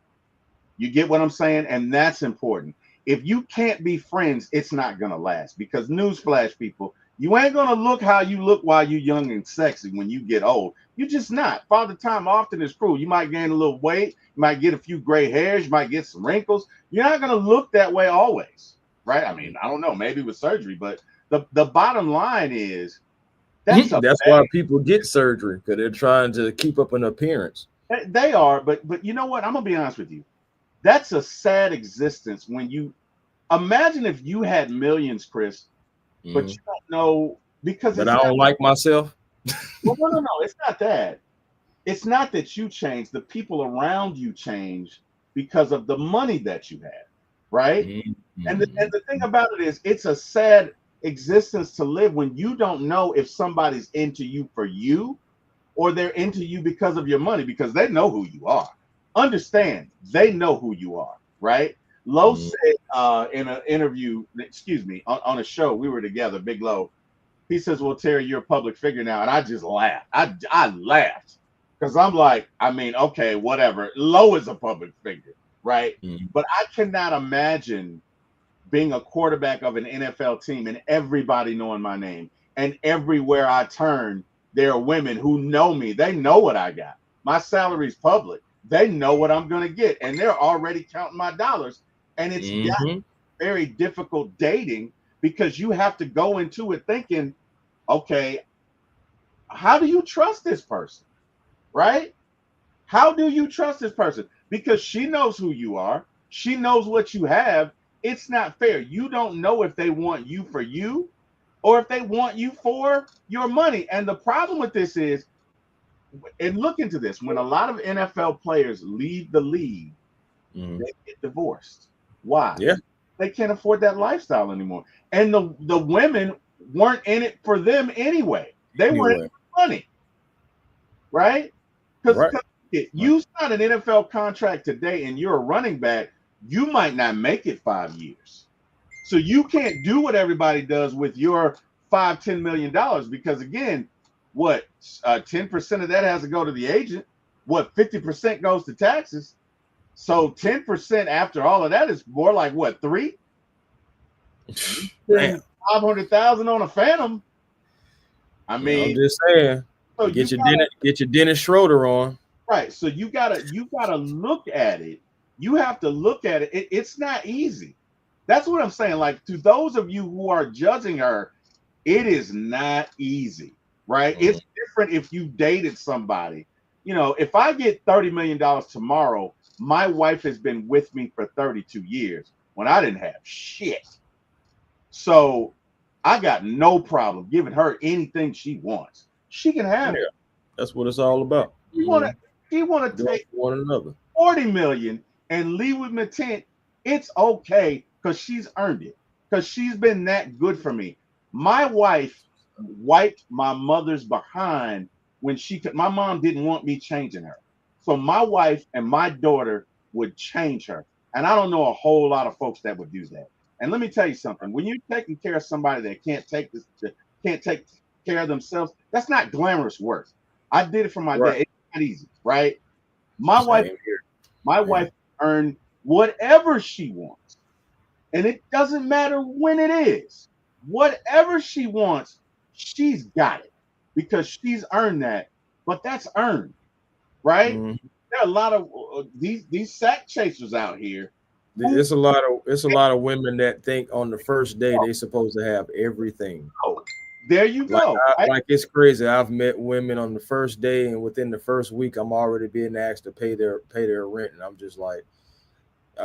You get what I'm saying? And that's important. If you can't be friends, it's not going to last, because newsflash, people, you ain't going to look how you look while you're young and sexy when you get old. You're just not. Father Time often is cruel. You might gain a little weight. You might get a few gray hairs. You might get some wrinkles. You're not going to look that way always, right? I mean, I don't know, maybe with surgery, but the bottom line is that's why people get surgery, because they're trying to keep up an appearance. They are, but you know what? I'm going to be honest with you. That's a sad existence when you imagine if you had millions, Chris, but you don't know, because I don't like myself. Well, no. It's not that. It's not that you change. The people around you change because of the money that you have, right? Mm-hmm. And the thing about it is, it's a sad existence to live when you don't know if somebody's into you for you, or they're into you because of your money, because they know who you are. Understand, they know who you are, right? Lowe said in an interview, on a show, we were together, Big Lowe. He says, well, Terry, you're a public figure now. And I just laughed. I laughed, because I'm like, I mean, okay, whatever. Lowe is a public figure, right? Mm-hmm. But I cannot imagine being a quarterback of an NFL team and everybody knowing my name. And everywhere I turn, there are women who know me. They know what I got. My salary's public. They know what I'm going to get. And they're already counting my dollars. And it's very difficult dating, because you have to go into it thinking, okay, how do you trust this person, right? How do you trust this person? Because she knows who you are. She knows what you have. It's not fair. You don't know if they want you for you, or if they want you for your money. And the problem with this is, and look into this, when a lot of NFL players leave the league, they get divorced. Why? Yeah. They can't afford that lifestyle anymore. And the women weren't in it for them anyway. They were in it for money, right? Because You sign an NFL contract today and you're a running back, you might not make it 5 years. So you can't do what everybody does with your $5-10 million because again, what 10% of that has to go to the agent. What 50% goes to taxes. So 10% after all of that is more like what 3? Man. 500,000 on a Phantom. I mean, I'm just saying. so Get your Dennis Schroeder on. Right. So you gotta look at it. You have to look at it. It's not easy. That's what I'm saying. Like to those of you who are judging her, it is not easy, right? It's different if you dated somebody. You know, if I get $30 million tomorrow, my wife has been with me for 32 years when I didn't have shit. So I got no problem giving her anything she wants. She can have it. That's what it's all about. She want to take one another 40 million and leave with me 10. It's okay because she's earned it. Because she's been that good for me. My wife wiped my mother's behind when my mom didn't want me changing her. So my wife and my daughter would change her. And I don't know a whole lot of folks that would do that. And let me tell you something. When you're taking care of somebody that can't take care of themselves, that's not glamorous work. I did it for my dad. It's not easy, right? My wife earned whatever she wants. And it doesn't matter when it is. Whatever she wants, she's got it because she's earned that. But that's earned, right? Mm-hmm. There are a lot of these sack chasers out here. It's a lot of women that think on the first day they're supposed to have everything. Oh, there you go. Like it's crazy. I've met women on the first day, and within the first week, I'm already being asked to pay their rent, and I'm just like,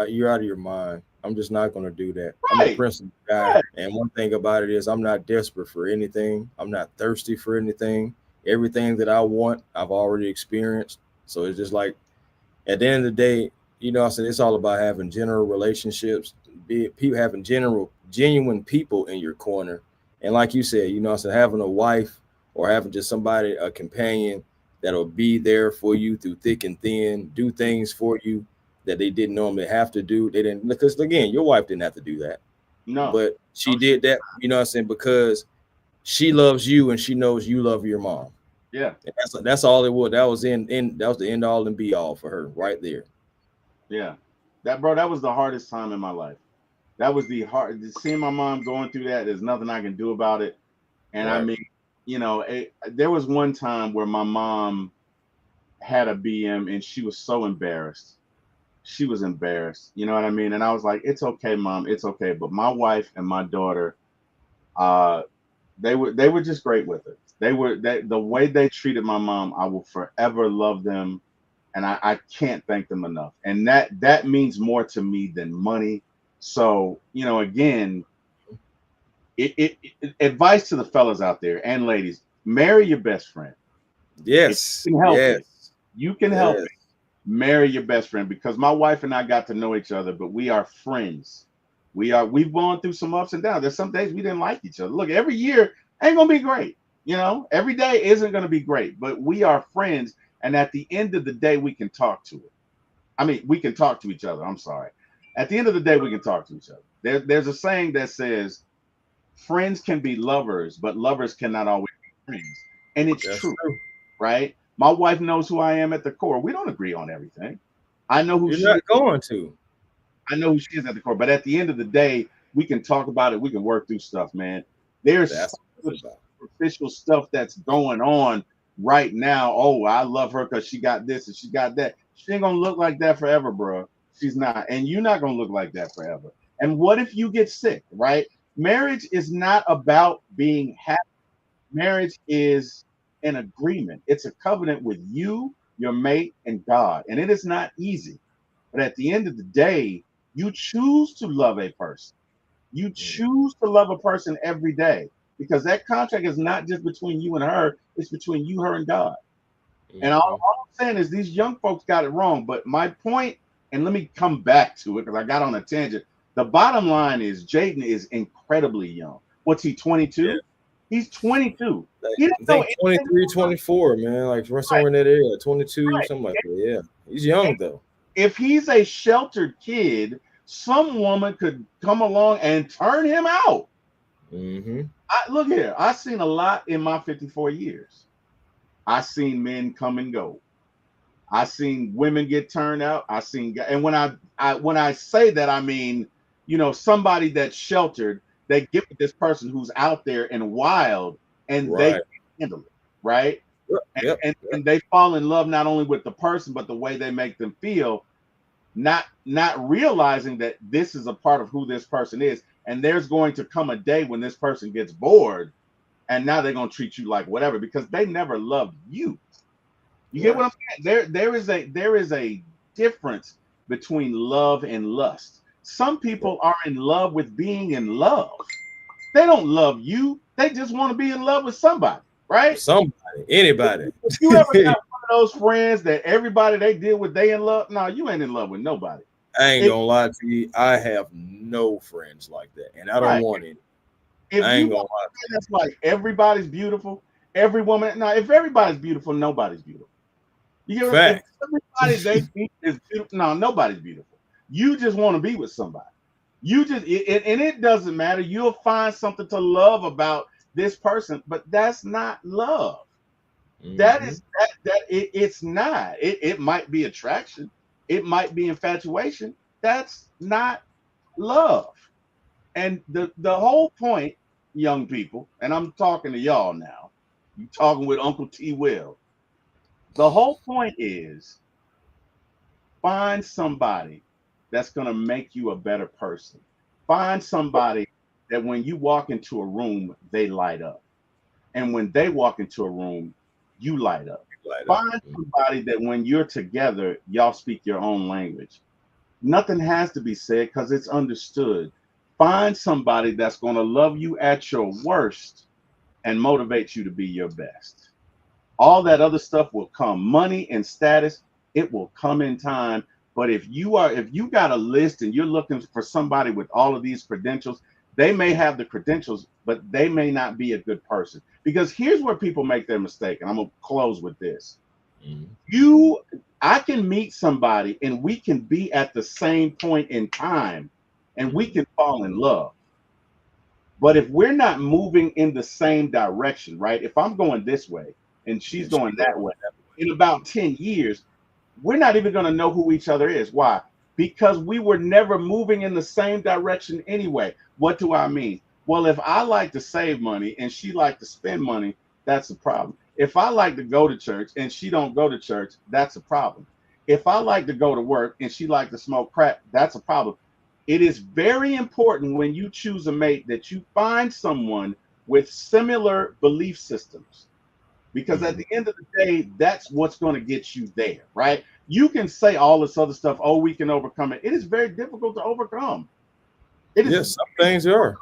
you're out of your mind. I'm just not going to do that. I'm a principled guy, and one thing about it is I'm not desperate for anything. I'm not thirsty for anything. Everything that I want, I've already experienced. So it's just like, at the end of the day, you know, I said it's all about having general relationships, having genuine people in your corner. And like you said, you know, I said having a wife or having just somebody, a companion that'll be there for you through thick and thin, do things for you that they didn't normally have to do. They didn't, because again, your wife didn't have to do that. No. But she did that, you know what I'm saying, because she loves you and she knows you love your mom. Yeah. And that's all it was. That was that was the end all and be all for her right there. Yeah. That was the hardest time in my life. That was seeing my mom going through that. There's nothing I can do about it. And I mean, you know, there was one time where my mom had a BM and she was so embarrassed. She was embarrassed. You know what I mean? And I was like, it's okay, Mom. It's okay. But my wife and my daughter, they were just great with it. The way they treated my mom, I will forever love them. And I can't thank them enough. And that means more to me than money. So, you know, again, advice to the fellas out there and ladies, marry your best friend. Yes. You can help it. Marry your best friend, because my wife and I got to know each other, but we are friends. We've gone through some ups and downs. There's some days we didn't like each other. Look, every year ain't gonna be great. You know, every day isn't gonna be great, but we are friends. And at the end of the day, we can talk to it. I mean, we can talk to each other. I'm sorry. At the end of the day, we can talk to each other. There's a saying that says, friends can be lovers, but lovers cannot always be friends. And it's true, right? My wife knows who I am at the core. We don't agree on everything. I know who You're not going to. I know who she is at the core. But at the end of the day, we can talk about it. We can work through stuff, man. There's superficial stuff that's going on right now. Oh, I love her because she got this and she got that. She ain't gonna look like that forever, bro. She's not. And you're not gonna look like that forever. And what if you get sick, right? Marriage is not about being happy. Marriage is an agreement. It's a covenant with you, your mate, and God. And it is not easy. But at the end of the day, you choose to love a person. You choose to love a person every day, because that contract is not just between you and her. It's between you, her, and God. And all I'm saying is these young folks got it wrong. But my point, and let me come back to it because I got on a tangent. The bottom line is Jaden is incredibly young. What's he, 22? Yeah. He's 22. Like, He I didn't know think anything. 23, 24, man, like somewhere in that area, 22, Right. something like that. Yeah, he's young though. If he's a sheltered kid, some woman could come along and turn him out. Mm-hmm. Look here, I've seen a lot in my 54 years. I've seen men come and go. I've seen women get turned out. I've seen, and when I say that, I mean, somebody that's sheltered, they get with this person who's out there and wild, and they Right. can handle it, right? Yep. And they fall in love not only with the person, but the way they make them feel, not realizing that this is a part of who this person is. And there's going to come a day when this person gets bored, and now they're going to treat you like whatever because they never loved you. You get what I'm saying? There is a difference between love and lust. Some people are in love with being in love. They don't love you. They just want to be in love with somebody, right? Somebody, anybody. If you ever got one of those friends that everybody they deal with, they in love. No, you ain't in love with nobody. I ain't gonna lie to you. I have no friends like that, and I don't want any. If I ain't you gonna lie. that's like everybody's beautiful, every woman. Now, if everybody's beautiful, nobody's beautiful. You get what I'm saying? Everybody they meet is beautiful. No, nobody's beautiful. You just want to be with somebody. You just and it doesn't matter. You'll find something to love about this person, but that's not love. Mm-hmm. That is it's not. It might be attraction. It might be infatuation. That's not love. And the whole point, young people, and I'm talking to y'all now. You talking with Uncle T-Wil. The whole point is find somebody that's going to make you a better person. Find somebody that when you walk into a room, they light up. And when they walk into a room, you light up. Find somebody that when you're together, y'all speak your own language. Nothing has to be said because it's understood. Find somebody that's going to love you at your worst and motivate you to be your best. All that other stuff will come. Money and status, it will come in time. But if you got a list and you're looking for somebody with all of these credentials, they may have the credentials, but they may not be a good person. Because here's where people make their mistake, and I'm gonna close with this. Mm-hmm. I can meet somebody and we can be at the same point in time and we can fall in love. But if we're not moving in the same direction, right? If I'm going this way and she's going that way, in about 10 years, we're not even going to know who each other is. Why? Because we were never moving in the same direction anyway. What do I mean? Well, if I like to save money and she like to spend money, that's a problem. If I like to go to church and she don't go to church, that's a problem. If I like to go to work and she like to smoke crack, that's a problem. It is very important when you choose a mate that you find someone with similar belief systems. Because at the end of the day, that's what's going to get you there, right? You can say all this other stuff, oh, we can overcome it. It is very difficult to overcome. Yes, some things are.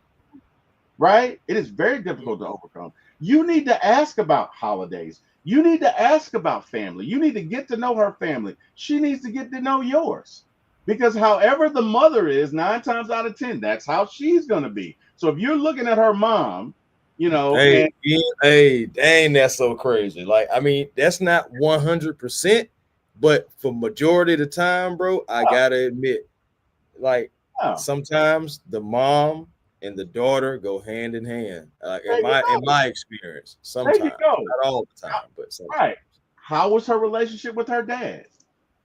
Right? It is very difficult to overcome. You need to ask about holidays. You need to ask about family. You need to get to know her family. She needs to get to know yours. Because however the mother is, 9 times out of 10, that's how she's going to be. So if you're looking at her mom, hey, dang, that's so crazy. Like, I mean, that's not 100%, but for majority of the time, bro, I gotta admit, like, sometimes the mom and the daughter go hand in hand. In my experience, sometimes, not all the time, but sometimes. Right. How was her relationship with her dad?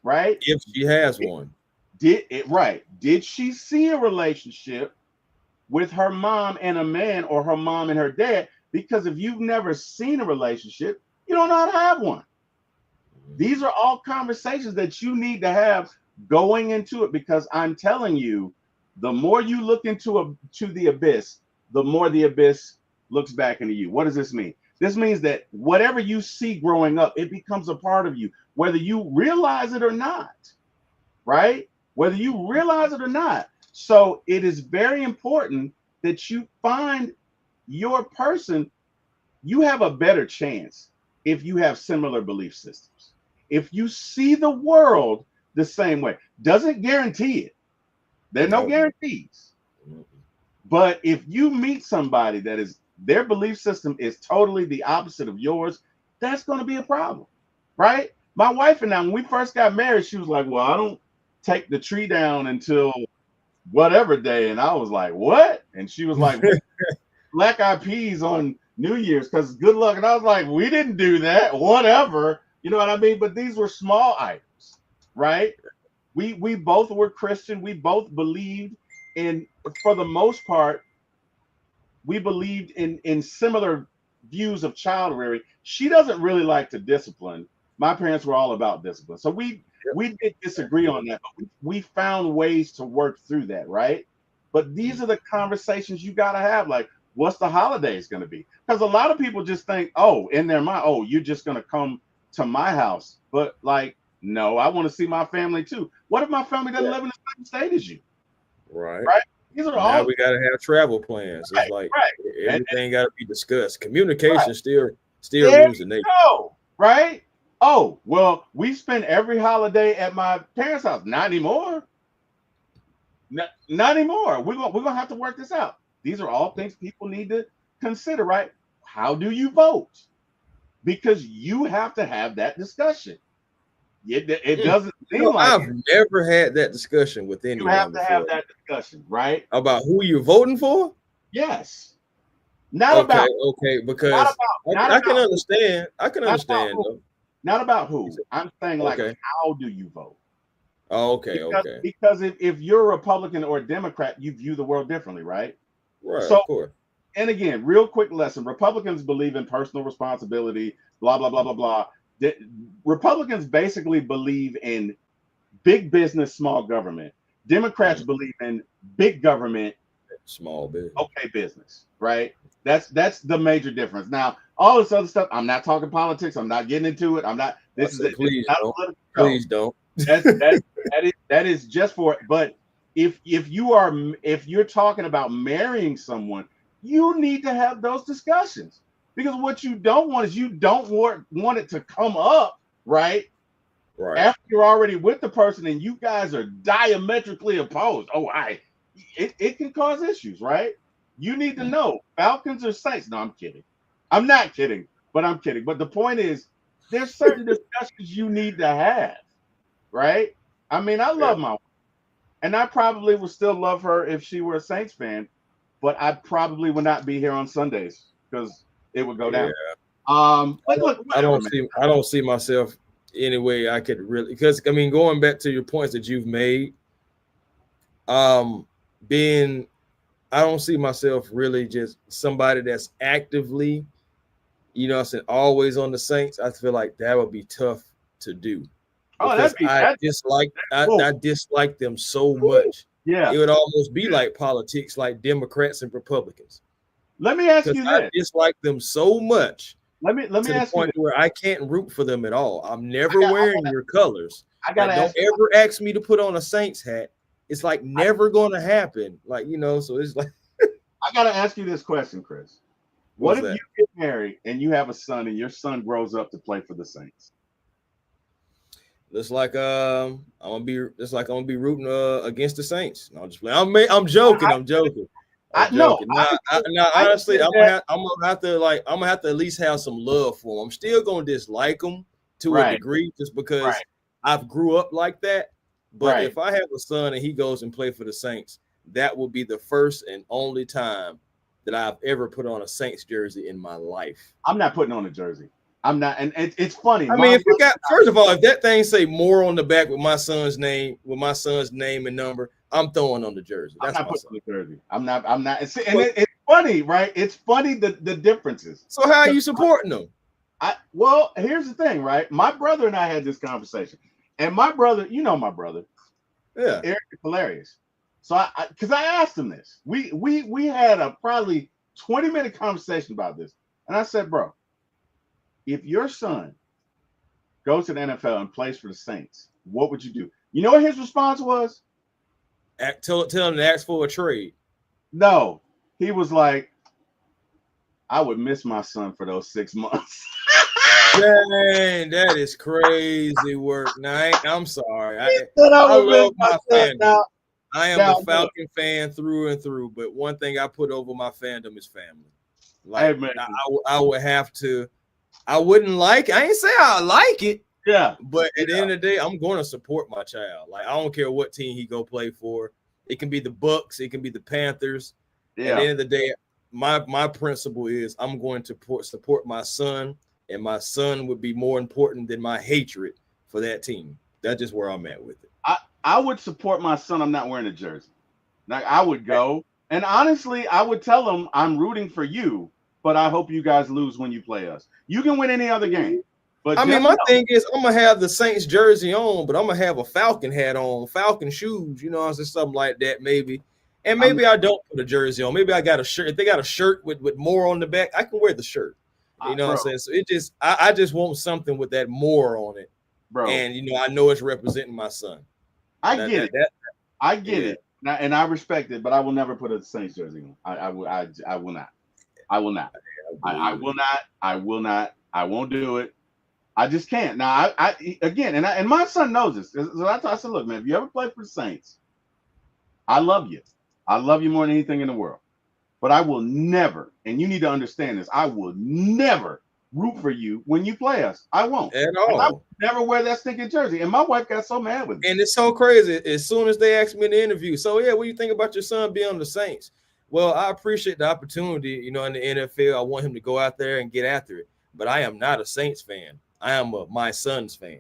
Right. If she has one. Did she see a relationship with her mom and a man or her mom and her dad? Because if you've never seen a relationship, you don't know how to have one. These are all conversations that you need to have going into it, because I'm telling you, the more you look into the abyss, the more the abyss looks back into you. What does this mean? This means that whatever you see growing up, it becomes a part of you, whether you realize it or not, right? Whether you realize it or not. So it is very important that you find your person. You have a better chance if you have similar belief systems. If you see the world the same way, doesn't guarantee it. There are no guarantees. But if you meet somebody that is their belief system is totally the opposite of yours, that's going to be a problem, right? My wife and I, when we first got married, she was like, well, I don't take the tree down until whatever day. And I was like, what? And she was like, black eyed peas on New Year's because good luck. And I was like, we didn't do that, whatever. You know what I mean? But these were small items, right? We both were Christian. We both believed in, for the most part, we believed in similar views of child rearing. She doesn't really like to discipline. My parents were all about discipline. So we did disagree on that, but we found ways to work through that, right? But these are the conversations you got to have. Like, what's the holidays going to be? Because a lot of people just think, oh, in their mind, oh, you're just going to come to my house. But like, no, I want to see my family too. What if my family doesn't live in the same state as you? Right. These are now we got to have travel plans. It's like everything got to be discussed. Communication still rules the nation. Right? Oh, well, we spend every holiday at my parents' house. Not anymore. Not anymore. We're gonna have to work this out. These are all things people need to consider, right? How do you vote? Because you have to have that discussion. It doesn't seem like I've never had that discussion with anyone. You have to have that discussion, right? About who you're voting for? Yes. Not about because I can understand. I can understand though. Not about who. I'm saying like how do you vote? Oh, because if you're a Republican or a Democrat, you view the world differently, right? Right. So, of course. And again, real quick lesson: Republicans believe in personal responsibility. Blah blah blah blah blah. Republicans basically believe in big business, small government. Democrats believe in big government, small business. Okay, business, right? That's the major difference. Now, all this other stuff, I'm not talking politics. I'm not getting into it. I'm not. Please don't. That is just for it. But if you're talking about marrying someone, you need to have those discussions. Because what you don't want is you don't want it to come up, right? Right. After you're already with the person and you guys are diametrically opposed. It can cause issues, right? You need to know Falcons or Saints. No, I'm kidding. I'm not kidding, but I'm kidding. But the point is, there's certain discussions you need to have, right? I mean, I love my wife, and I probably would still love her if she were a Saints fan, but I probably would not be here on Sundays because it would go down. But look, I don't see myself any way I could really, because I mean, going back to your points that you've made, I don't see myself really just somebody that's actively, always on the Saints. I feel like that would be tough to do. I dislike them so much. Yeah, it would almost be like politics, like Democrats and Republicans. Let me ask you this. I dislike them so much. Let me ask the point you where I can't root for them at all. I'm never wearing your colors. Don't ever ask me to put on a Saints hat. It's like never going to happen. Like, so it's like I got to ask you this question, Chris. What if you get married and you have a son and your son grows up to play for the Saints? It's like I'm gonna be rooting against the Saints. No, I'm just playing. I'm joking. Honestly, I'm gonna have to at least have some love for them. I'm still gonna dislike them to a degree, just because I've grew up like that. But if I have a son and he goes and play for the Saints, that will be the first and only time that I've ever put on a Saints jersey in my life. I'm not putting on a jersey. I'm not, and it's funny. I mean, if you got, first of all, if that thing say more on the back with my son's name and number, I'm throwing on the jersey. That's I'm not putting on the jersey. I'm not. It's funny, right? It's funny the differences. So how are you supporting them? Well, here's the thing, right? My brother and I had this conversation, and my brother, my brother, Eric is hilarious. So because I asked him this, we had a probably 20-minute conversation about this, and I said, bro, if your son goes to the NFL and plays for the Saints, what would you do? You know what his response was? Tell him to ask for a trade. No, he was like, I would miss my son for those 6 months. Dang, that is crazy work. Now, I'm sorry. I love my fandom. I am a Falcon fan through and through, but one thing I put over my fandom is family. Like Hey, man. I would have to. I wouldn't like it. I ain't say I like it. Yeah. But at the end of the day, I'm going to support my child. Like I don't care what team he go play for. It can be the Bucks. It can be the Panthers. Yeah. At the end of the day, my principle is I'm going to support my son, and my son would be more important than my hatred for that team. That's just where I'm at with it. I would support my son. I'm not wearing a jersey. Like I would go, and honestly, I would tell him I'm rooting for you, but I hope you guys lose when you play us. You can win any other game. But I mean, my thing is I'm gonna have the Saints jersey on, but I'm gonna have a Falcon hat on, Falcon shoes, you know, I'm saying, something like that, maybe. And maybe I don't put a jersey on. Maybe I got a shirt. If they got a shirt with more on the back, I can wear the shirt. You know what I'm saying? So it just I just want something with that more on it. Bro. And you know, I know it's representing my son. I get it. I get it. And I respect it, but I will never put a Saints jersey on. I will not. I will not. I will not. I will not. I won't do it. I just can't. Now, I again, and my son knows this. So I said, look, man, if you ever play for the Saints, I love you. I love you more than anything in the world. But I will never, and you need to understand this, I will never root for you when you play us. I won't. At all. And I will never wear that stinking jersey. And my wife got so mad with me. And it's so crazy. As soon as they asked me in the interview, so yeah, what do you think about your son being on the Saints? Well, I appreciate the opportunity, you know, in the NFL. I want him to go out there and get after it. But I am not a Saints fan. I am my son's fan.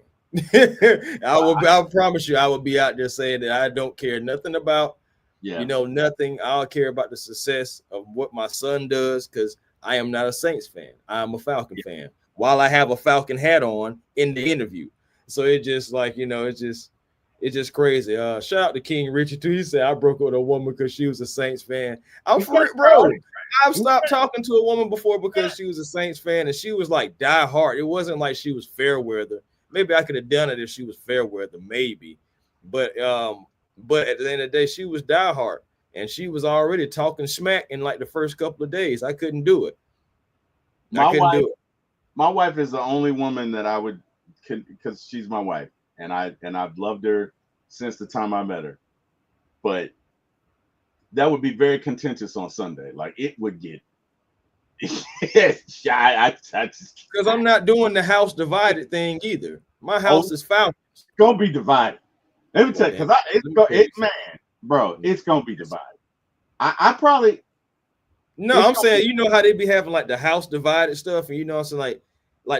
I promise you, I will be out there saying that I don't care nothing about, you know, nothing. I'll care about the success of what my son does because I am not a Saints fan. I am a Falcon fan. While I have a Falcon hat on in the interview, so it just like, you know, it's just crazy. Shout out to King Richard too. He said I broke up with a woman because she was a Saints fan. I'm for it, bro. I've stopped talking to a woman before because she was a Saints fan and she was like die hard. It wasn't like she was fair weather. Maybe I could have done it if she was fair weather, maybe. But at the end of the day, she was die hard and she was already talking smack in like the first couple of days. I couldn't do it. My wife is the only woman that I would, because she's my wife, and I've loved her since the time I met her. But that would be very contentious on Sunday. Like it would get. Because I'm not doing the house divided thing either. My house is Falcons. It's gonna be divided. Let me tell you, because it's gonna be divided. I probably. No, I'm saying, you know how they be having like the house divided stuff, and you know, so like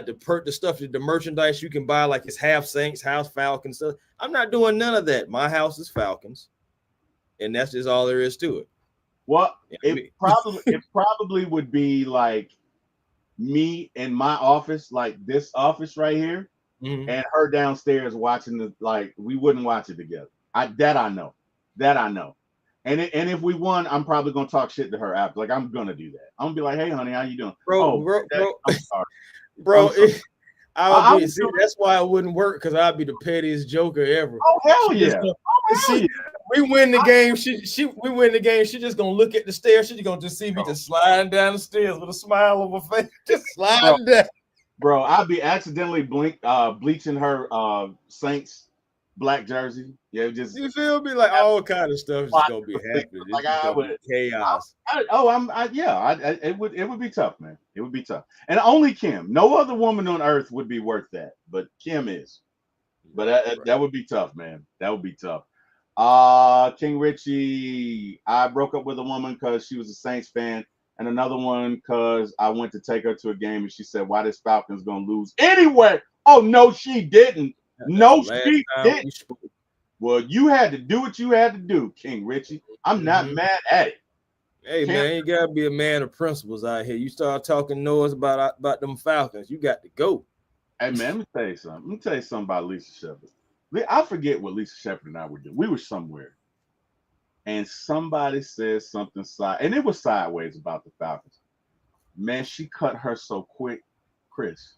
the stuff, the merchandise you can buy, like it's half Saints, half Falcons stuff. I'm not doing none of that. My house is Falcons, and that's just all there is to it. Well, it probably would be like me in my office, like this office right here, and her downstairs watching we wouldn't watch it together. I know. And if we won, I'm probably gonna talk shit to her after. Like I'm gonna do that. I'm gonna be like, "Hey, honey, how you doing?" Bro, I'm sorry. Bro, that's why it wouldn't work because I'd be the pettiest joker ever. Oh hell yeah! We win the game. We win the game. She just gonna look at the stairs. She's gonna just see me just sliding down the stairs with a smile on my face, just sliding down. Bro, I'd be accidentally bleaching her Saints black jersey. Yeah, just you feel me? Like all kind of stuff is gonna be happening. Like I would chaos. It would be tough, man. It would be tough. And only Kim. No other woman on earth would be worth that, but Kim is. But that would be tough, man. That would be tough. King Richie, I broke up with a woman because she was a Saints fan, and another one because I went to take her to a game and she said, "Why this Falcons gonna lose anyway?" Oh no, she didn't. No, she didn't. Well, you had to do what you had to do, King Richie. I'm not mad at it. Hey, man, you gotta be a man of principles out here. You start talking noise about them Falcons, you got to go. Hey, man, let me tell you something. Let me tell you something about Lisa Shepard. I forget what Lisa Shepard and I were doing. We were somewhere, and somebody said something and it was sideways about the Falcons. Man, she cut her so quick, Chris.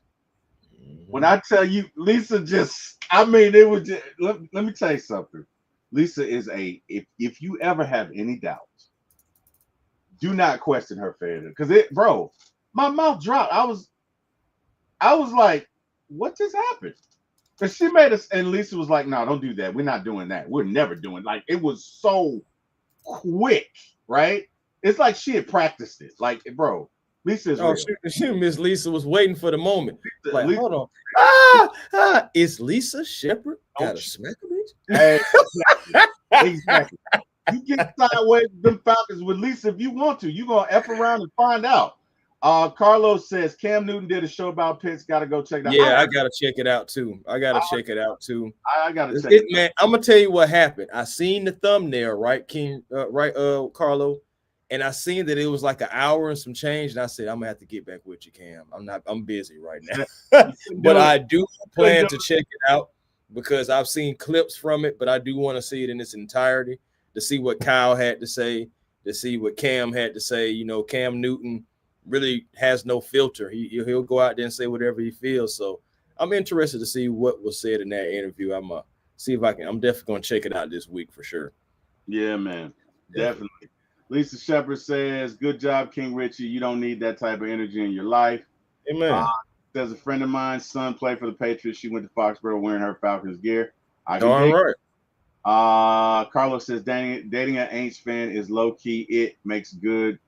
When I tell you, Lisa it was just, let me tell you something. Lisa is if you ever have any doubts, do not question her failure. Because my mouth dropped. I was like, what just happened? And she made us, and Lisa was like, no, don't do that. We're not doing that. We're never doing like it was so quick, right? It's like she had practiced it. Like, bro, Lisa's Oh, real. Miss Lisa was waiting for the moment. Like, Lisa, hold on. Is Lisa Shepherd got a smack a bitch? Hey, exactly. You get sideways with them Falcons with Lisa if you want to. You're gonna F around and find out. Carlos says Cam Newton did a show about Pitts. Gotta go check that out. Yeah, I gotta check it out too. I gotta check it out too. I gotta check it out. Man, I'm gonna tell you what happened. I seen the thumbnail, right, King, Carlo, and I seen that it was like an hour and some change, and I said, I'm gonna have to get back with you, Cam. I'm busy right now. But I do plan to check it out because I've seen clips from it, but I do want to see it in its entirety to see what Kyle had to say, to see what Cam had to say. You know, Cam Newton really has no filter. He'll go out there and say whatever he feels. So I'm interested to see what was said in that interview. I'm see if I can. I'm definitely gonna check it out this week for sure. Yeah, man, definitely. Lisa Shepherd says, "Good job, King Richie. You don't need that type of energy in your life." Amen. Says a friend of mine's son played for the Patriots. She went to Foxborough wearing her Falcons gear. Darn right. Carlos says dating an Aints fan is low key. It makes good.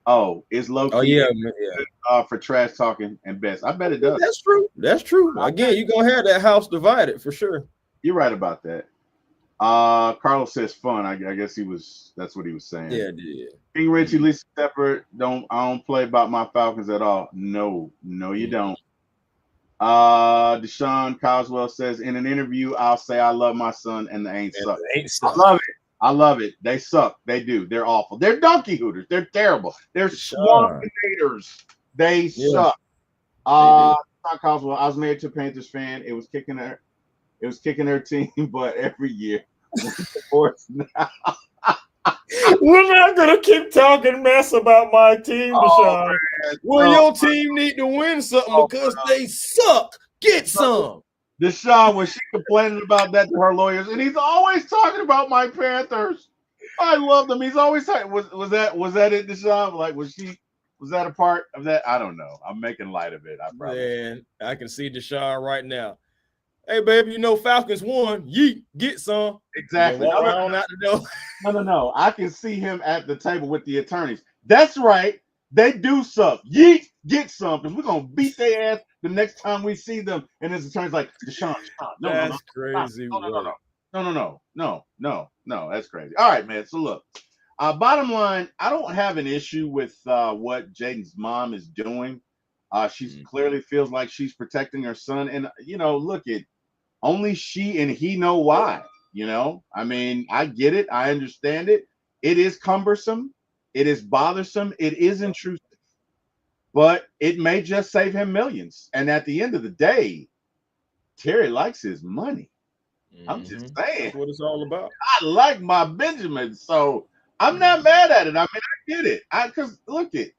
Oh, it's low key. Oh yeah. For trash talking and best. I bet it does. That's true. That's true. Again, you're gonna have that house divided for sure. You're right about that. Carlos says fun. I guess that's what he was saying. Yeah. King Richie, Lisa Shepherd, I don't play about my Falcons at all. No, you don't. Deshaun Coswell says in an interview, I'll say I love my son and the Aints suck. I love it. They suck. They do. They're awful. They're donkey hooters. They're terrible. They're swampinators. They suck. Deshaun Coswell, I was married to a Panthers fan. It was kicking her team, but every year. Now. We're not gonna keep talking mess about my team, Deshaun. Well, your team need to win something because they suck. Get some. Deshaun, was she complaining about that to her lawyers? And he's always talking about my Panthers. I love them. He's always talking. Was that it, Deshaun? Like, was that a part of that? I don't know. I'm making light of it. I probably. Man, I can see Deshaun right now. Hey, baby, you know Falcons won. Yeet, get some. Exactly. No. I can see him at the table with the attorneys. That's right. They do suck. Yeet, get some, because we're gonna beat their ass the next time we see them. And his attorney's like, Deshaun, no, that's crazy. No. That's crazy. All right, man. So look, bottom line, I don't have an issue with what Jaden's mom is doing. She clearly feels like she's protecting her son, and look at. Only she and he know why, I mean, I get it. I understand it. It is cumbersome. It is bothersome. It is intrusive, but it may just save him millions. And at the end of the day, Terry likes his money. I'm just saying. That's what it's all about. I like my Benjamin. So I'm not mad at it. I mean, I get it. Because look it,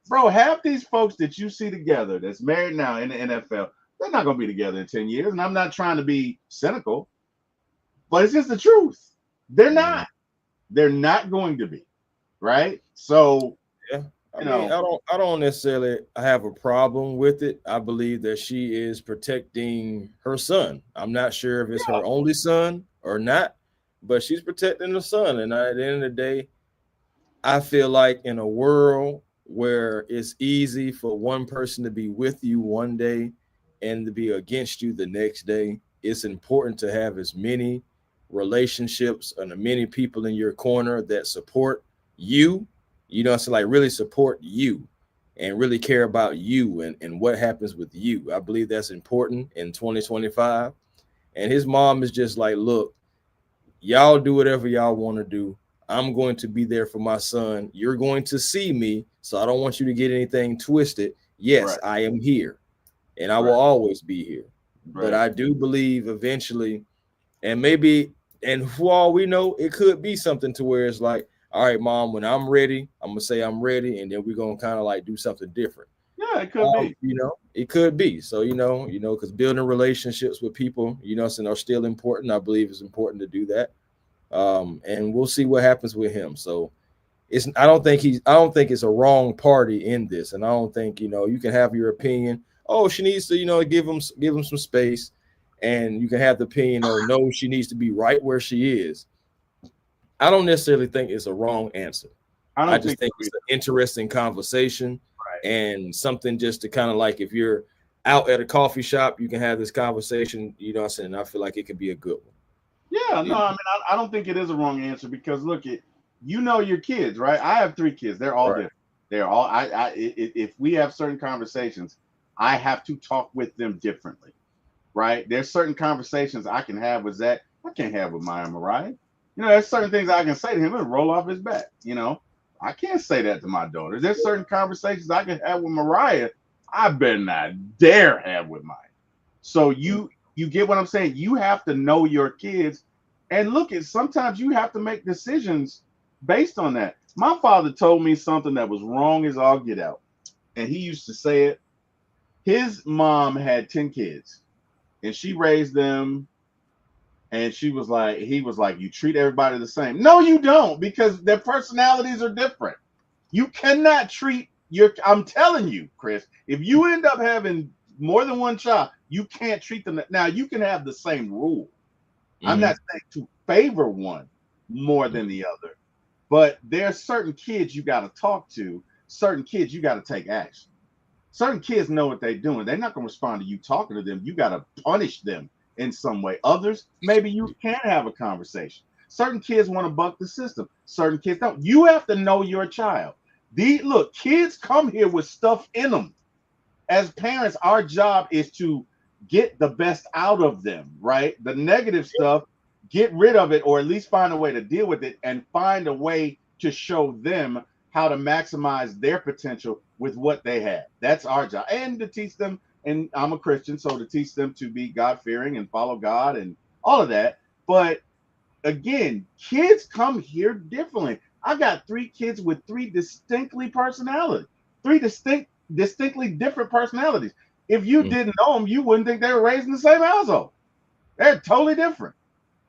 bro, half these folks that you see together that's married now in the NFL, they're not going to be together in 10 years. And I'm not trying to be cynical, but it's just the truth. They're not. They're not going to be. Right? So, yeah. I don't necessarily have a problem with it. I believe that she is protecting her son. I'm not sure if it's her only son or not, but she's protecting her son. And at the end of the day, I feel like in a world where it's easy for one person to be with you one day and to be against you the next day, it's important to have as many relationships and as many people in your corner that support you, so like really support you and really care about you and what happens with you. I believe that's important in 2025. And his mom is just like, look, y'all do whatever y'all want to do. I'm going to be there for my son. You're going to see me, so I don't want you to get anything twisted. Yes, I am here. And I will always be here. But I do believe eventually, and maybe, and for all we know, it could be something to where it's like, all right, Mom, when I'm ready, I'm going to say I'm ready, and then we're going to kind of like do something different. Yeah, it could be. It could be. So, because building relationships with people, are still important. I believe it's important to do that. And we'll see what happens with him. So I don't think it's a wrong party in this. And I don't think, you can have your opinion. Oh, she needs to, give him some space, and you can have the opinion, no, she needs to be right where she is. I don't necessarily think it's a wrong answer. I just think it's an interesting conversation. and something just to kind of like, if you're out at a coffee shop, you can have this conversation. You know what I'm saying? I feel like it could be a good one. Yeah, no, I mean, I don't think it is a wrong answer because look, you know your kids, right? I have 3 kids. They're all different. They're all. If we have certain conversations, I have to talk with them differently, right? There's certain conversations I can have with Zach I can't have with Maya Mariah. You know, there's certain things I can say to him and roll off his back. You know, I can't say that to my daughter. There's certain conversations I can have with Mariah I better not dare have with Maya. So you get what I'm saying? You have to know your kids. And look, sometimes you have to make decisions based on that. My father told me something that was wrong as all get out. And he used to say it. His mom had 10 kids and she raised them. And he was like, you treat everybody the same. No, you don't, because their personalities are different. You cannot treat I'm telling you, Chris, if you end up having more than one child, you can't treat them. Now, you can have the same rule. I'm not saying to favor one more than the other, but there's certain kids you got to talk to, certain kids you got to take action. Certain kids know what they're doing. They're not going to respond to you talking to them. You got to punish them in some way. Others, maybe you can have a conversation. Certain kids want to buck the system. Certain kids don't. You have to know your child. Look, kids come here with stuff in them. As parents, our job is to get the best out of them, right? The negative stuff, get rid of it, or at least find a way to deal with it and find a way to show them how to maximize their potential with what they have. That's our job. And to teach them, and I'm a Christian, so to teach them to be God-fearing and follow God and all of that. But again, kids come here differently. I got 3 kids with 3 distinctly distinctly different personalities. If you didn't know them, you wouldn't think they were raised in the same household. They're totally different.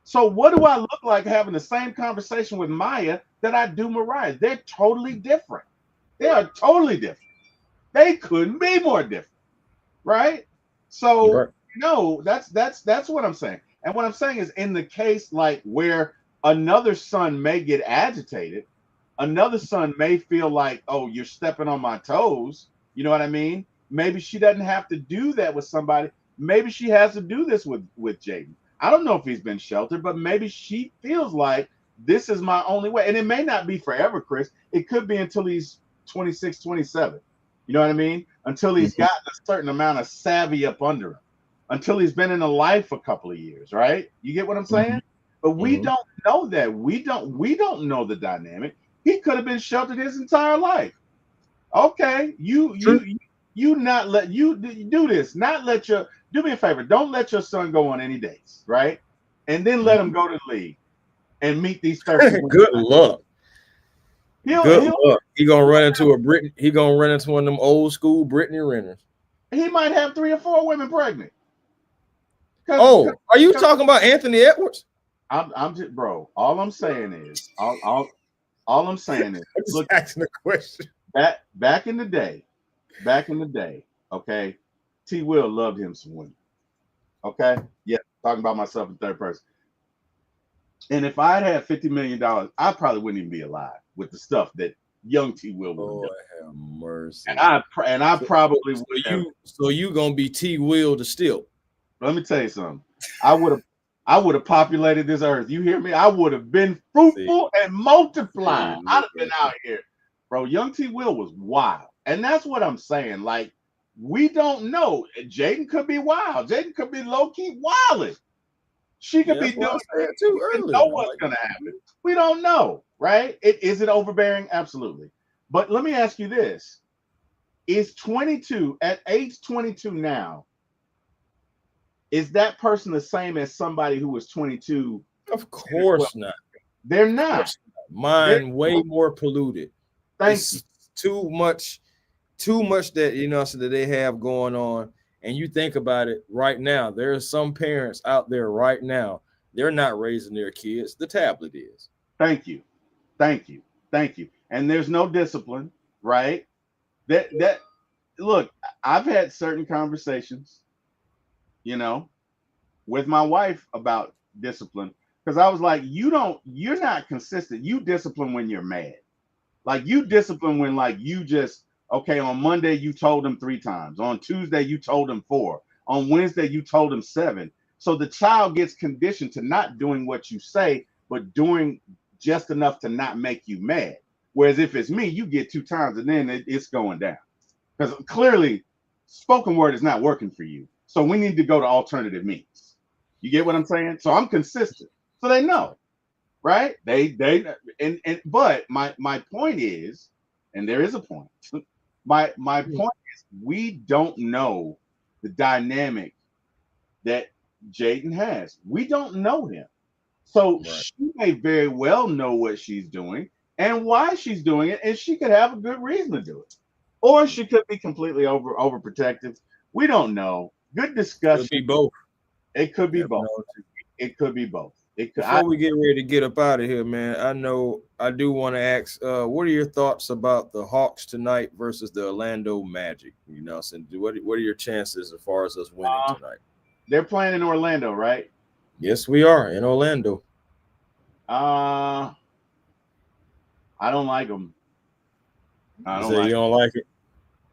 So what do I look like having the same conversation with Maya that I do Mariah? They're totally different. They are totally different. They couldn't be more different, right? So that's what I'm saying. And what I'm saying is, in the case like where another son may get agitated, another son may feel like, oh, you're stepping on my toes. You know what I mean? Maybe she doesn't have to do that with somebody. Maybe she has to do this with Jaden. I don't know if he's been sheltered, but maybe she feels like this is my only way. And it may not be forever, Chris. It could be until he's 26, 27. You know what I mean? Until he's gotten a certain amount of savvy up under him. Until he's been in a life a couple of years, right? You get what I'm saying? But we don't know that. We don't know the dynamic. He could have been sheltered his entire life. Okay, you not let you do this. Not let your do me a favor. Don't let your son go on any dates, right? And then let him go to the league and meet these 30. Good luck. Good luck. He gonna run into one of them old school Brittany Renners. He might have 3 or 4 women pregnant. Oh, are you talking about Anthony Edwards? I'm just, bro. All I'm saying is, all I'm saying is, look, asking the question. Back in the day, okay, T-Wil loved him some women. Okay, yeah, talking about myself in third person. And if I had $50 million, I probably wouldn't even be alive with the stuff that young T-Will would have done. Have mercy. And I probably would have. So you gonna be T-Will to still? Let me tell you something. I would have populated this earth. You hear me? I would have been fruitful and multiplied. I'd have been out here. Bro, young T-Will was wild. And that's what I'm saying. Like, we don't know. Jaden could be wild. Jaden could be low-key wilding. She could be doing it too early. We know what's going to happen. We don't know, right? Is it overbearing? Absolutely. But let me ask you this. Is 22, at age 22 now, is that person the same as somebody who was 22? Of course not. They're not. Mine way more polluted. Thanks. Too much that so that they have going on. And you think about it right now, there are some parents out there right now, they're not raising their kids. The tablet is. Thank you. And there's no discipline, right? That look, I've had certain conversations, with my wife about discipline, because I was like, you're not consistent. You discipline when you're mad. Like, you discipline when, like, you just Okay, on Monday you told them 3 times. On Tuesday you told them 4. On Wednesday you told them 7. So the child gets conditioned to not doing what you say, but doing just enough to not make you mad. Whereas if it's me, you get 2 times and then it's going down. Because clearly spoken word is not working for you. So we need to go to alternative means. You get what I'm saying? So I'm consistent. So they know, right? But my point is, and there is a point. My point is we don't know the dynamic that Jaden has. We don't know him. So she may very well know what she's doing and why she's doing it, and she could have a good reason to do it. Or she could be completely overprotective. We don't know. Good discussion. It'll be both. It could be both. It could be both. Before we get ready to get up out of here, man, I do want to ask, what are your thoughts about the Hawks tonight versus the Orlando Magic? You know, so what are your chances as far as us winning tonight? They're playing in Orlando, right? Yes, we are in Orlando. I don't like them. You don't like it?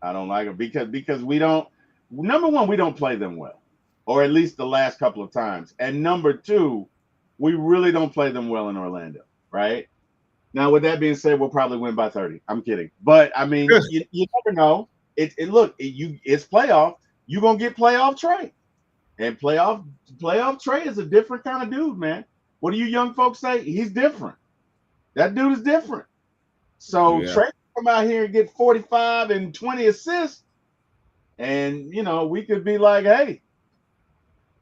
I don't like them because we don't. Number one, we don't play them well, or at least the last couple of times. And number two, we really don't play them well in Orlando, right? Now, with that being said, we'll probably win by 30. I'm kidding, but I mean, you never know. It's playoff. You're gonna get playoff Trey, and playoff Trey is a different kind of dude, man. What do you young folks say? He's different. That dude is different. So Trey come out here and get 45 and 20 assists, and we could be like, hey,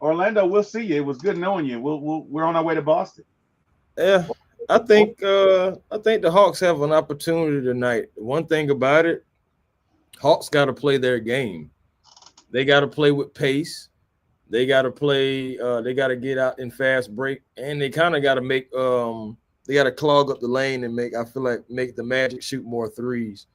Orlando, we'll see you. It was good knowing you. We're on our way to Boston. Yeah, I think the Hawks have an opportunity tonight. One thing about it, Hawks got to play their game. They got to play with pace. They got to play. They got to get out in fast break, and they kind of got to make. They got to clog up the lane and make the Magic shoot more threes.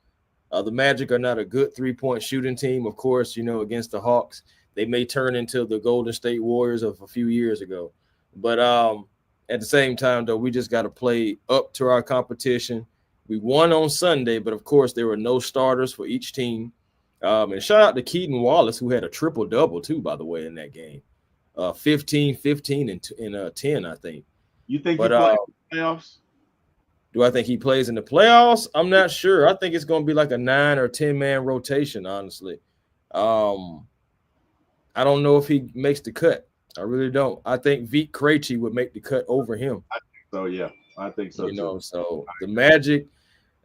The Magic are not a good 3-point shooting team, of course. Against the Hawks, they may turn into the Golden State Warriors of a few years ago. But at the same time, though, we just got to play up to our competition. We won on Sunday, but of course there were no starters for each team. And shout out to Keaton Wallace, who had a triple-double too, by the way, in that game. 15, 15, and 10, I think. You think he plays in the playoffs? Do I think he plays in the playoffs? I'm not sure. I think it's going to be like a 9 or 10-man rotation, honestly. I don't know if he makes the cut. I really don't. I think Vit Krejci would make the cut over him. I think so, yeah. I think so, too. So the Magic,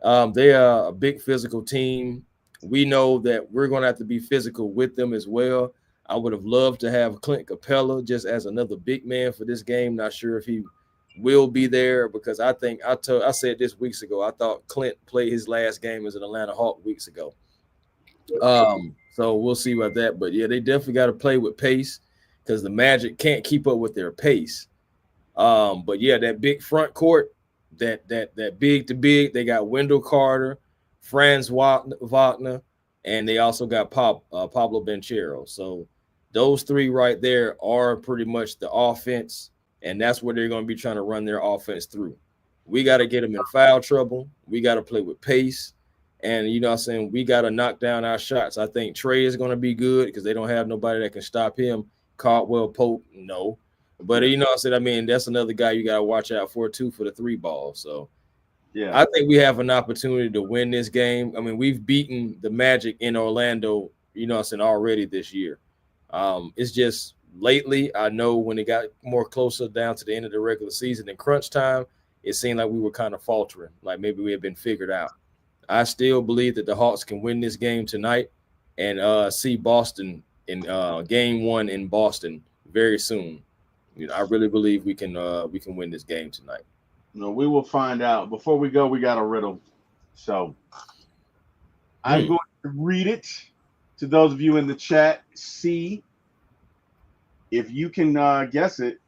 they are a big physical team. We know that we're going to have to be physical with them as well. I would have loved to have Clint Capella just as another big man for this game. Not sure if he will be there because I think I said this weeks ago. I thought Clint played his last game as an Atlanta Hawk weeks ago. So we'll see about that. But yeah, they definitely got to play with pace because the Magic can't keep up with their pace. But yeah, that big front court, that big to big, they got Wendell Carter, Franz Wagner, and they also got Pablo Banchero. So those three right there are pretty much the offense, and that's where they're going to be trying to run their offense through. We got to get them in foul trouble. We got to play with pace. And, you know what I'm saying, we got to knock down our shots. I think Trey is going to be good because they don't have nobody that can stop him. Caldwell Pope, no. But, you know what I'm saying, I mean, that's another guy you got to watch out for, too, for the 3 ball. So, yeah, I think we have an opportunity to win this game. I mean, we've beaten the Magic in Orlando, you know what I'm saying, already this year. It's just lately, I know when it got more closer down to the end of the regular season in crunch time, it seemed like we were kind of faltering, like maybe we had been figured out. I still believe that the Hawks can win this game tonight and see Boston in game 1 in Boston very soon. You know, I really believe we can win this game tonight. No, we will find out. Before we go, we got a riddle. So I'm going to read it to those of you in the chat. See if you can guess it.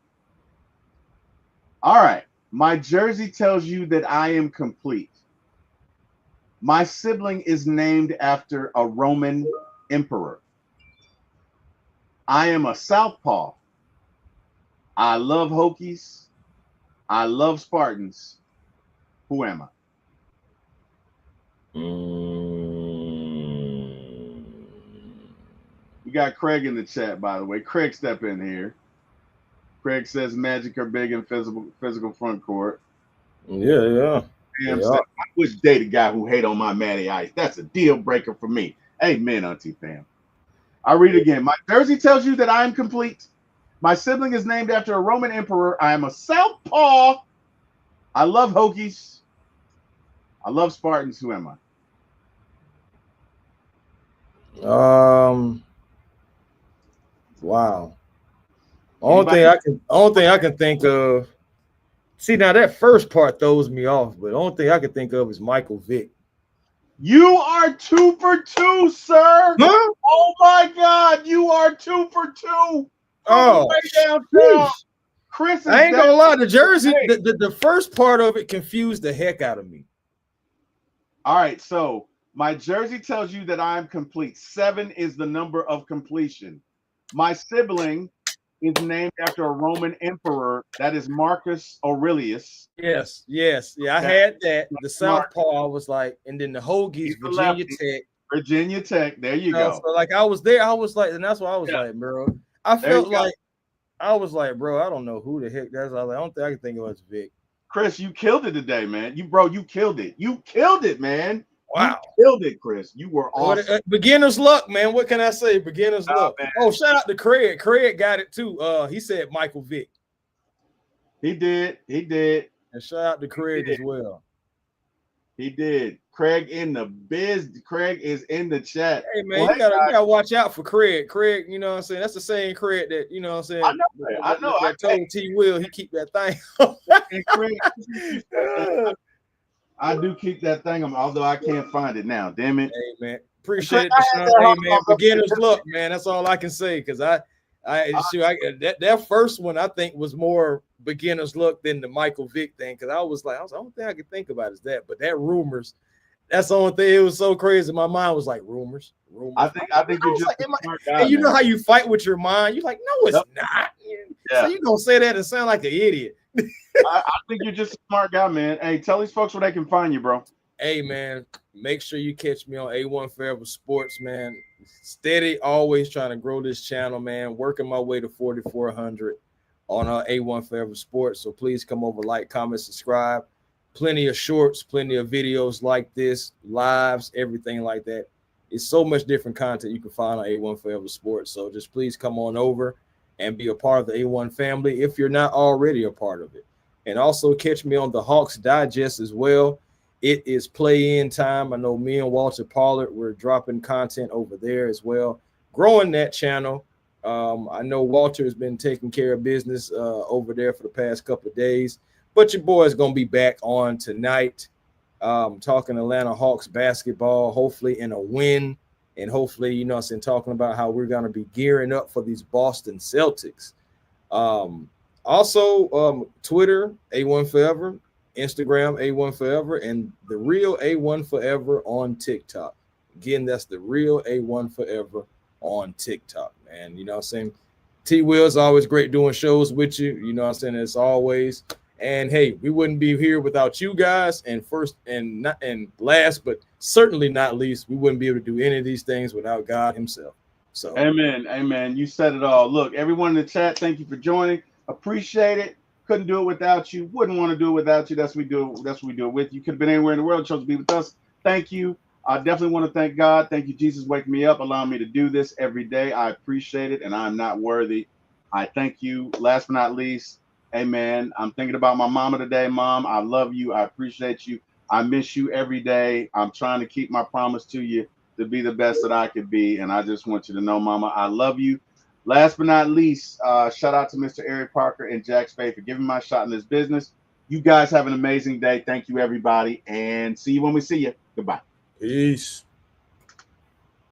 All right. My jersey tells you that I am complete. My sibling is named after a Roman emperor. I am a southpaw. I love Hokies. I love Spartans. Who am I? got Craig in the chat, by the way. Craig, step in here. Craig says Magic are big in physical front court. Yeah. Pam said, I would date a guy who hate on my Matty Ice. That's a deal breaker for me. Amen, Auntie Pam. I read again. My jersey tells you that I am complete. My sibling is named after a Roman emperor. I am a southpaw. I love Hokies. I love Spartans. Who am I? Wow. Only thing I can think of. See, now that first part throws me off, but the only thing I can think of is Michael Vick. You are 2 for 2, sir. Huh? Oh my God, you are 2 for 2. Oh, downtown. Chris, I ain't gonna lie. The jersey, the first part of it confused the heck out of me. All right, so my jersey tells you that I'm complete. 7 is the number of completion. My sibling is named after a Roman emperor. That is Marcus Aurelius. Yes. Yeah, I had that. The southpaw was like, and then the Hoagies, Virginia Tech. Virginia Tech. There you go. So like I was there. I was like, and that's why I was like, bro. I felt like I was like, bro, I don't know who the heck that's. I was like, I don't think I can think of it as Vic. Chris, you killed it today, man. You killed it. You killed it, man. Wow. You killed it, Chris. You were awesome. Beginner's luck, man. What can I say? Beginner's luck. Man. Oh, shout out to Craig. Craig got it too. He said Michael Vick. He did. And shout out to Craig as well. He did. Craig in the biz. Craig is in the chat. Hey man, you gotta watch out for Craig. Craig, you know what I'm saying? That's the same Craig that, you know what I'm saying? I know. I told T-Wil he keep that thing. And Craig, I do keep that thing, although I can't find it now. Damn it. Hey man, appreciate it. Hey man, beginner's luck, man. That's all I can say because that first one I think was more beginner's luck than the Michael Vick thing because I was like, the only thing I could think about is that, but that rumors. That's the only thing. It was so crazy. My mind was like rumors. I think you're just smart guy, and you know how you fight with your mind. You're like, no, it's not. Yeah. So you gonna say that and sound like an idiot. I think you're just a smart guy, man. Hey, tell these folks where they can find you, bro. Hey, man, make sure you catch me on A1 Forever Sports, man. Steady, always trying to grow this channel, man. Working my way to 4,400 on our A1 Forever Sports. So please come over, like, comment, subscribe. Plenty of shorts, plenty of videos like this, lives, everything like that. It's so much different content you can find on A1 Forever Sports. So just please come on over and be a part of the A1 family if you're not already a part of it. And also catch me on the Hawks Digest as well. It is play-in time. I know me and Walter Pollard, we're dropping content over there as well. Growing that channel. I know Walter has been taking care of business over there for the past couple of days. But your boy is going to be back on tonight talking Atlanta Hawks basketball, hopefully in a win. And hopefully, you know what I'm saying, talking about how we're going to be gearing up for these Boston Celtics. Also, Twitter, A1 Forever, Instagram, A1 Forever, and the real A1 Forever on TikTok. Again, that's the real A1 Forever on TikTok, man. You know what I'm saying? T-Wil is always great doing shows with you. You know what I'm saying? As always. And hey, we wouldn't be here without you guys. And first and last, but certainly not least, we wouldn't be able to do any of these things without God himself. So amen. You said it all. Look, everyone in the chat, thank you for joining. Appreciate it. Couldn't do it without you. Wouldn't want to do it without you. That's what we do. That's what we do it with. You could have been anywhere in the world, chose to be with us. Thank you. I definitely want to thank God. Thank you, Jesus, waking me up, allowing me to do this every day. I appreciate it, and I'm not worthy. I thank you. Last but not least, amen. I'm thinking about my mama today. Mom, I love you. I appreciate you. I miss you every day. I'm trying to keep my promise to you to be the best that I could be, and I just want you to know, Mama, I love you. Last but not least, shout out to Mr. Eric Parker and Jack Spade for giving my shot in this business. You guys have an amazing day. Thank you, everybody, and see you when we see you. Goodbye. Peace.